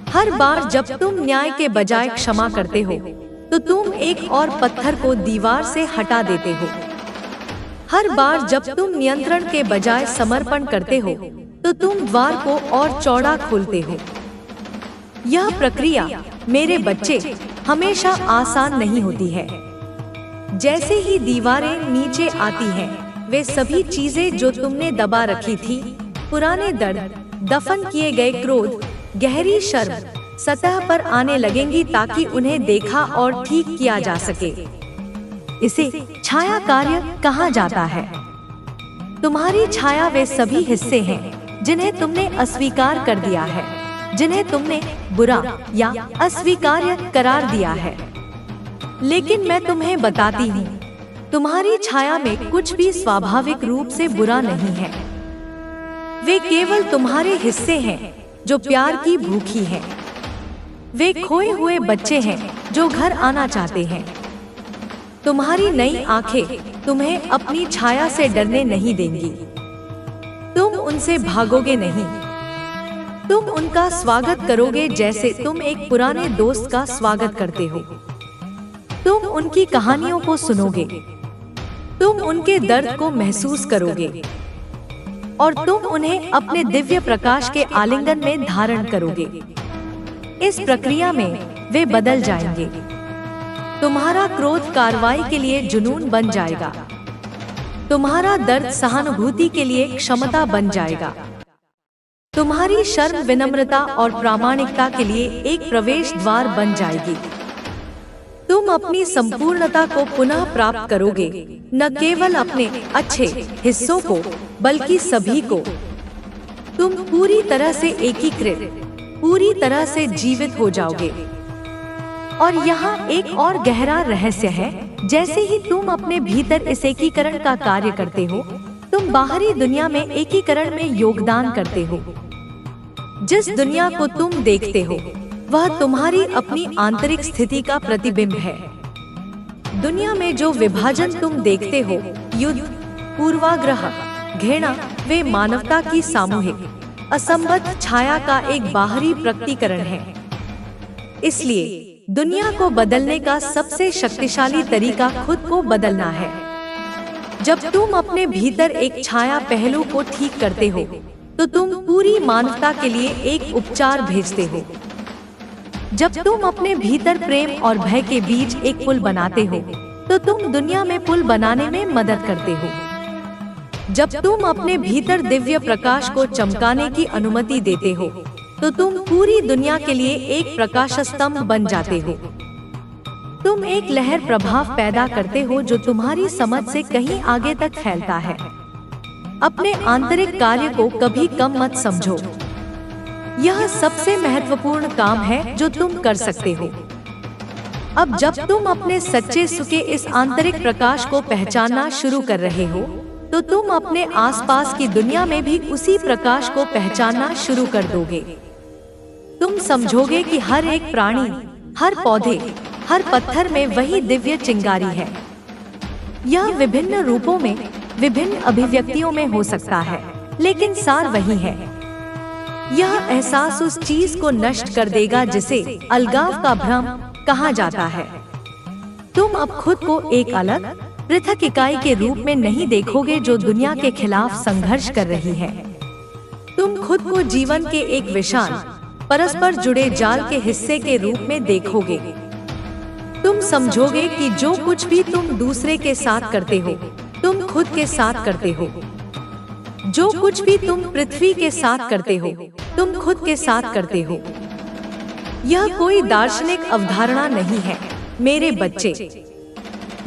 हर बार जब तुम न्याय के बजाय क्षमा करते हो, तो तुम एक और पत्थर को दीवार से हटा देते हो। हर बार जब तुम नियंत्रण के बजाय समर्पण करते हो, तो तुम द्वार को और चौड़ा खोलते हो। यह प्रक्रिया, मेरे बच्चे, हमेशा आसान नहीं होती है। जैसे ही दीवारें नीचे आती हैं, वे सभी चीजें जो तुमने दबा रखी थी, पुराने दर्द, दफन किए गए क्रोध, गहरी शर्म, सतह पर आने लगेंगी ताकि उन्हें देखा और ठीक किया जा सके। इसे छाया कार्य कहा जाता है। तुम्हारी छाया वे सभी हिस्से हैं जिन्हें तुमने अस्वीकार कर दिया है, जिन्हें तुमने बुरा या अस्वीकार्य करार दिया है। लेकिन मैं तुम्हें बताती हूँ, तुम्हारी छाया में कुछ भी स्वाभाविक रूप से बुरा नहीं है। वे केवल तुम्हारे हिस्से हैं जो प्यार की भूखी हैं। वे खोए हुए बच्चे हैं जो घर आना चाहते हैं। तुम्हारी नई आंखें तुम्हें अपनी छाया से डरने नहीं देंगी। तुम उनसे भागोगे नहीं। तुम उनका स्वागत करोगे जैसे तुम एक पुराने दोस्त का स्वागत करते हो। तुम उनकी कहानियों को सुनोगे। तुम उनके दर्द को महसूस करोगे और तुम उन्हें अपने दिव्य प्रकाश के आलिंगन में धारण करोगे। इस प्रक्रिया में वे बदल जाएंगे। तुम्हारा क्रोध कार्रवाई के लिए जुनून बन जाएगा। तुम्हारा दर्द सहानुभूति के लिए क्षमता बन जाएगा। तुम्हारी शर्म विनम्रता और प्रामाणिकता के लिए एक प्रवेश द्वार बन जाएगी। तुम अपनी संपूर्णता को पुनः प्राप्त करोगे, न केवल अपने अच्छे हिस्सों को, बल्कि सभी को। तुम पूरी तरह से एकीकृत, पूरी तरह से जीवित हो जाओगे। और यहाँ एक और गहरा रहस्य है, जैसे ही तुम अपने भीतर इस एकीकरण का कार्य करते हो, तुम बाहरी दुनिया में एकीकरण में योगदान करते हो। जिस दुनिया को तुम देखते हो, वह तुम्हारी अपनी आंतरिक स्थिति का प्रतिबिंब है। दुनिया में जो विभाजन तुम देखते हो, युद्ध, पूर्वाग्रह, घृणा, वे मानवता की सामूहिक असंबद्ध छाया का एक बाहरी प्रकटीकरण है। इसलिए दुनिया को बदलने का सबसे शक्तिशाली तरीका खुद को बदलना है। जब तुम अपने भीतर एक छाया पहलू को ठीक करते हो, तो तुम पूरी मानवता के लिए एक उपचार भेजते हो। जब तुम अपने भीतर प्रेम और भय के बीच एक पुल बनाते हो, तो तुम दुनिया में पुल बनाने में मदद करते हो। जब तुम अपने भीतर दिव्य प्रकाश को चमकाने की अनुमति देते हो, तो तुम पूरी दुनिया के लिए एक प्रकाश स्तंभ बन जाते हो। तुम एक लहर प्रभाव पैदा करते हो जो तुम्हारी समझ से कहीं आगे तक फैलता है। अपने आंतरिक कार्य को कभी कम मत समझो। यह सबसे महत्वपूर्ण काम है जो तुम कर सकते हो। अब जब तुम अपने सच्चे सुखे इस आंतरिक प्रकाश को पहचानना शुरू कर रहे हो, तो तुम अपने आसपास की दुनिया में भी उसी प्रकाश को पहचानना शुरू कर दोगे। तुम समझोगे कि हर एक प्राणी, हर पौधे, हर पत्थर में वही दिव्य चिंगारी है। यह विभिन्न रूपों में, विभिन्न अभिव्यक्तियों में हो सकता है, लेकिन सार वही है। यह एहसास उस चीज को नष्ट कर देगा जिसे अलगाव का भ्रम कहा जाता है। तुम अब खुद को एक अलग, पृथक इकाई के रूप में नहीं देखोगे जो दुनिया के खिलाफ संघर्ष कर रही है। तुम खुद को जीवन के एक विशाल, परस्पर जुड़े जाल के हिस्से के रूप में देखोगे। तुम समझोगे कि जो कुछ भी तुम दूसरे के साथ करते हो, तुम खुद के साथ करते हो। जो कुछ भी तुम पृथ्वी के साथ करते हो, तुम खुद के साथ करते हो। यह कोई दार्शनिक अवधारणा नहीं है, मेरे बच्चे।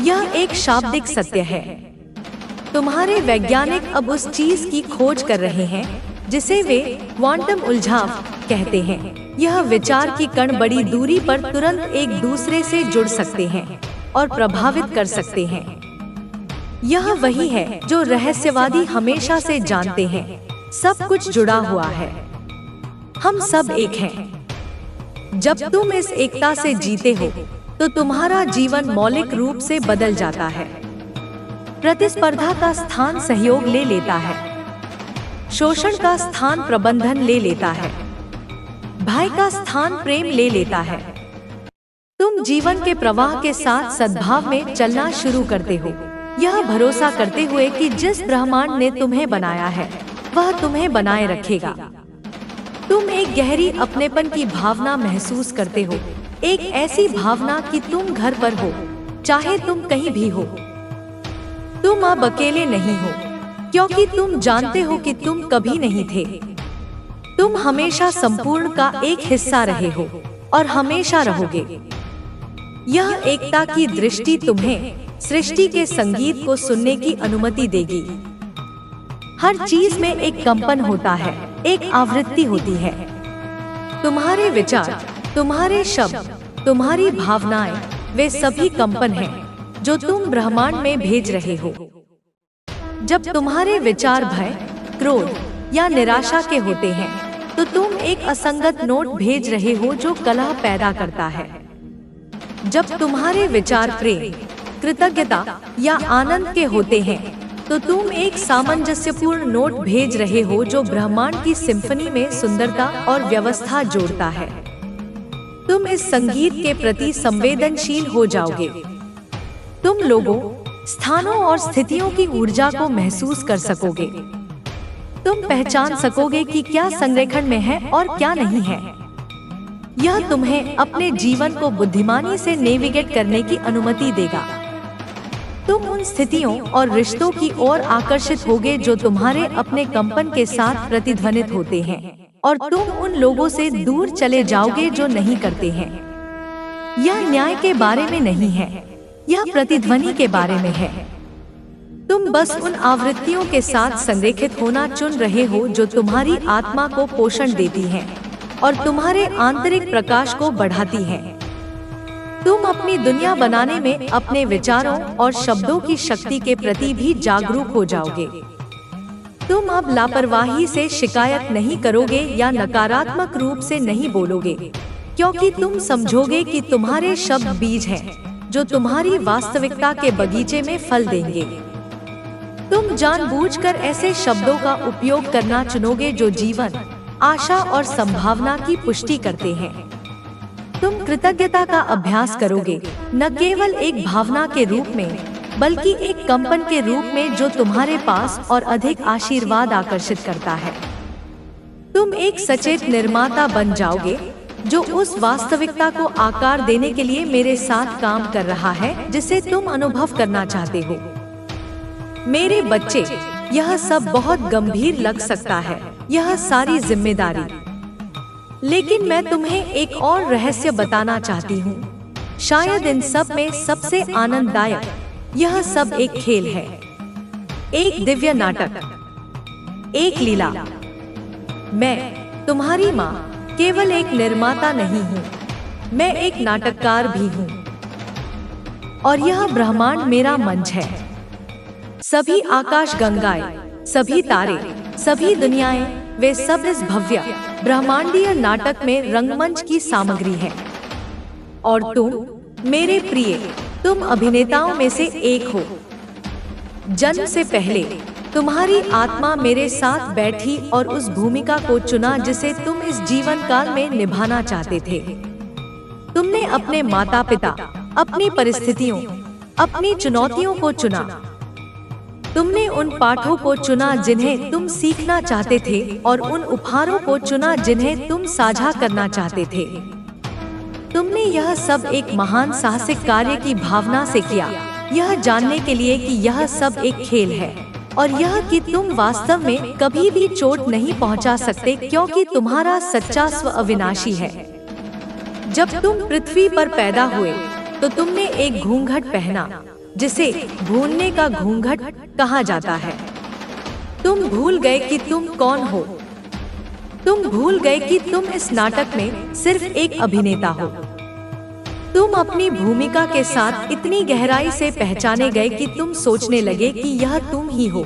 यह एक शाब्दिक सत्य है। तुम्हारे वैज्ञानिक अब उस चीज की खोज कर रहे हैं जिसे वे क्वांटम उलझाव कहते हैं। यह विचार की कण बड़ी दूरी पर तुरंत एक दूसरे से जुड़ सकते हैं और प्रभावित कर सकते हैं। यह वही है जो रहस्यवादी हमेशा से जानते हैं, सब कुछ जुड़ा हुआ है, हम सब एक हैं। जब तुम इस एकता से जीते हो तो तुम्हारा जीवन मौलिक रूप से बदल जाता है। प्रतिस्पर्धा का स्थान सहयोग ले लेता है, शोषण का स्थान प्रबंधन ले लेता है, भय का स्थान प्रेम ले लेता है। तुम जीवन के प्रवाह के साथ सद्भाव में चलना शुरू करते हो, यह भरोसा करते हुए कि जिस ब्रह्मांड ने तुम्हें बनाया है वह तुम्हें बनाए रखेगा। तुम एक गहरी अपनेपन की भावना महसूस करते हो, एक ऐसी भावना कि तुम घर पर हो, चाहे तुम कहीं भी हो। तुम अब अकेले नहीं हो, क्योंकि तुम जानते हो कि तुम कभी नहीं थे। तुम हमेशा संपूर्ण का एक हिस्सा रहे हो और हमेशा रहोगे। यह एकता की दृष्टि तुम्हें सृष्टि के संगीत को सुनने की अनुमति देगी। हर चीज में एक कंपन होता है, एक आवृत्ति होती है। तुम्हारे विचार, तुम्हारे शब्द, तुम्हारी भावनाएं, वे सभी कंपन हैं जो तुम ब्रह्मांड में भेज रहे हो। जब तुम्हारे विचार भय, क्रोध या निराशा के होते हैं तो तुम एक असंगत नोट भेज रहे हो जो कलह पैदा करता है। जब तुम्हारे विचार प्रेम, कृतज्ञता या आनंद के होते हैं तो तुम एक सामंजस्यपूर्ण नोट भेज रहे हो जो ब्रह्मांड की सिम्फनी में सुंदरता और व्यवस्था जोड़ता है। तुम इस संगीत के प्रति संवेदनशील हो जाओगे। तुम लोगों, स्थानों और स्थितियों की ऊर्जा को महसूस कर सकोगे। तुम पहचान सकोगे कि क्या संरेखण में है और क्या नहीं है। यह तुम्हें अपने जीवन को बुद्धिमानी से नेविगेट करने की अनुमति देगा। तुम उन स्थितियों और रिश्तों की ओर आकर्षित होगे जो तुम्हारे अपने कंपन के साथ प्रतिध्वनित होते हैं, और तुम उन लोगों से दूर चले जाओगे जो नहीं करते हैं। यह न्याय के बारे में नहीं है, यह प्रतिध्वनि के बारे में है। तुम बस उन आवृत्तियों के साथ संरेखित होना चुन रहे हो जो तुम्हारी आत्मा को पोषण देती हैं और तुम्हारे आंतरिक प्रकाश को बढ़ाती हैं। तुम अपनी दुनिया बनाने में अपने विचारों और शब्दों की शक्ति के प्रति भी जागरूक हो जाओगे। तुम अब लापरवाही से शिकायत नहीं करोगे या नकारात्मक रूप से नहीं बोलोगे, क्योंकि तुम समझोगे कि तुम्हारे शब्द बीज हैं जो तुम्हारी वास्तविकता के बगीचे में फल देंगे। तुम जानबूझकर ऐसे शब्दों का उपयोग करना चुनोगे जो जीवन, आशा और संभावना की पुष्टि करते हैं। तुम कृतज्ञता का अभ्यास करोगे, न केवल एक भावना के रूप में बल्कि एक कंपन के रूप में जो तुम्हारे पास और अधिक आशीर्वाद आकर्षित करता है। तुम एक सचेत निर्माता बन जाओगे जो उस वास्तविकता को आकार देने के लिए मेरे साथ काम कर रहा है जिसे तुम अनुभव करना चाहते हो। मेरे बच्चे, यह सब बहुत गंभीर लग सकता है, यह सारी जिम्मेदारी, लेकिन मैं तुम्हें एक और रहस्य बताना चाहती हूँ। शायद इन सब में सबसे आनंददायक, यह सब एक खेल है, एक दिव्य नाटक, एक लीला। मैं, तुम्हारी माँ, केवल एक निर्माता नहीं हूँ, मैं एक नाटककार भी हूँ। और यह ब्रह्मांड मेरा मंच है। सभी आकाश गंगाएं, सभी तारे, सभी दुनियाएं, वे सब इस भव्य ब्रह्मांडीय नाटक में रंगमंच की सामग्री हैं। और तुम, मेरे प्रिय, तुम अभिनेताओं में से एक हो। जन्म से पहले तुम्हारी आत्मा मेरे साथ बैठी और उस भूमिका को चुना जिसे तुम इस जीवन काल में निभाना चाहते थे। तुमने अपने माता पिता, अपनी परिस्थितियों, अपनी चुनौतियों को चुना। तुमने उन पाठों को चुना जिन्हें तुम सीखना चाहते थे और उन उपहारों को चुना जिन्हें तुम साझा करना चाहते थे। तुमने यह सब एक महान साहसिक कार्य की भावना से किया, यह जानने के लिए कि यह सब एक खेल है और यह कि तुम वास्तव में कभी भी चोट नहीं पहुंचा सकते क्योंकि तुम्हारा सच्चा स्व अविनाशी है। जब तुम पृथ्वी पर पैदा हुए तो तुमने एक घूंघट पहना, जिसे भूलने का घूंघट कहा जाता है। तुम भूल गए कि तुम कौन हो। तुम भूल गए कि तुम इस नाटक में सिर्फ एक अभिनेता हो। तुम अपनी भूमिका के साथ इतनी गहराई से पहचाने गए कि तुम सोचने लगे कि यह तुम ही हो।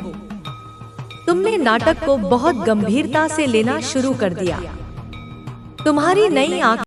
तुमने नाटक को बहुत गंभीरता से लेना शुरू कर दिया। तुम्हारी नई आंख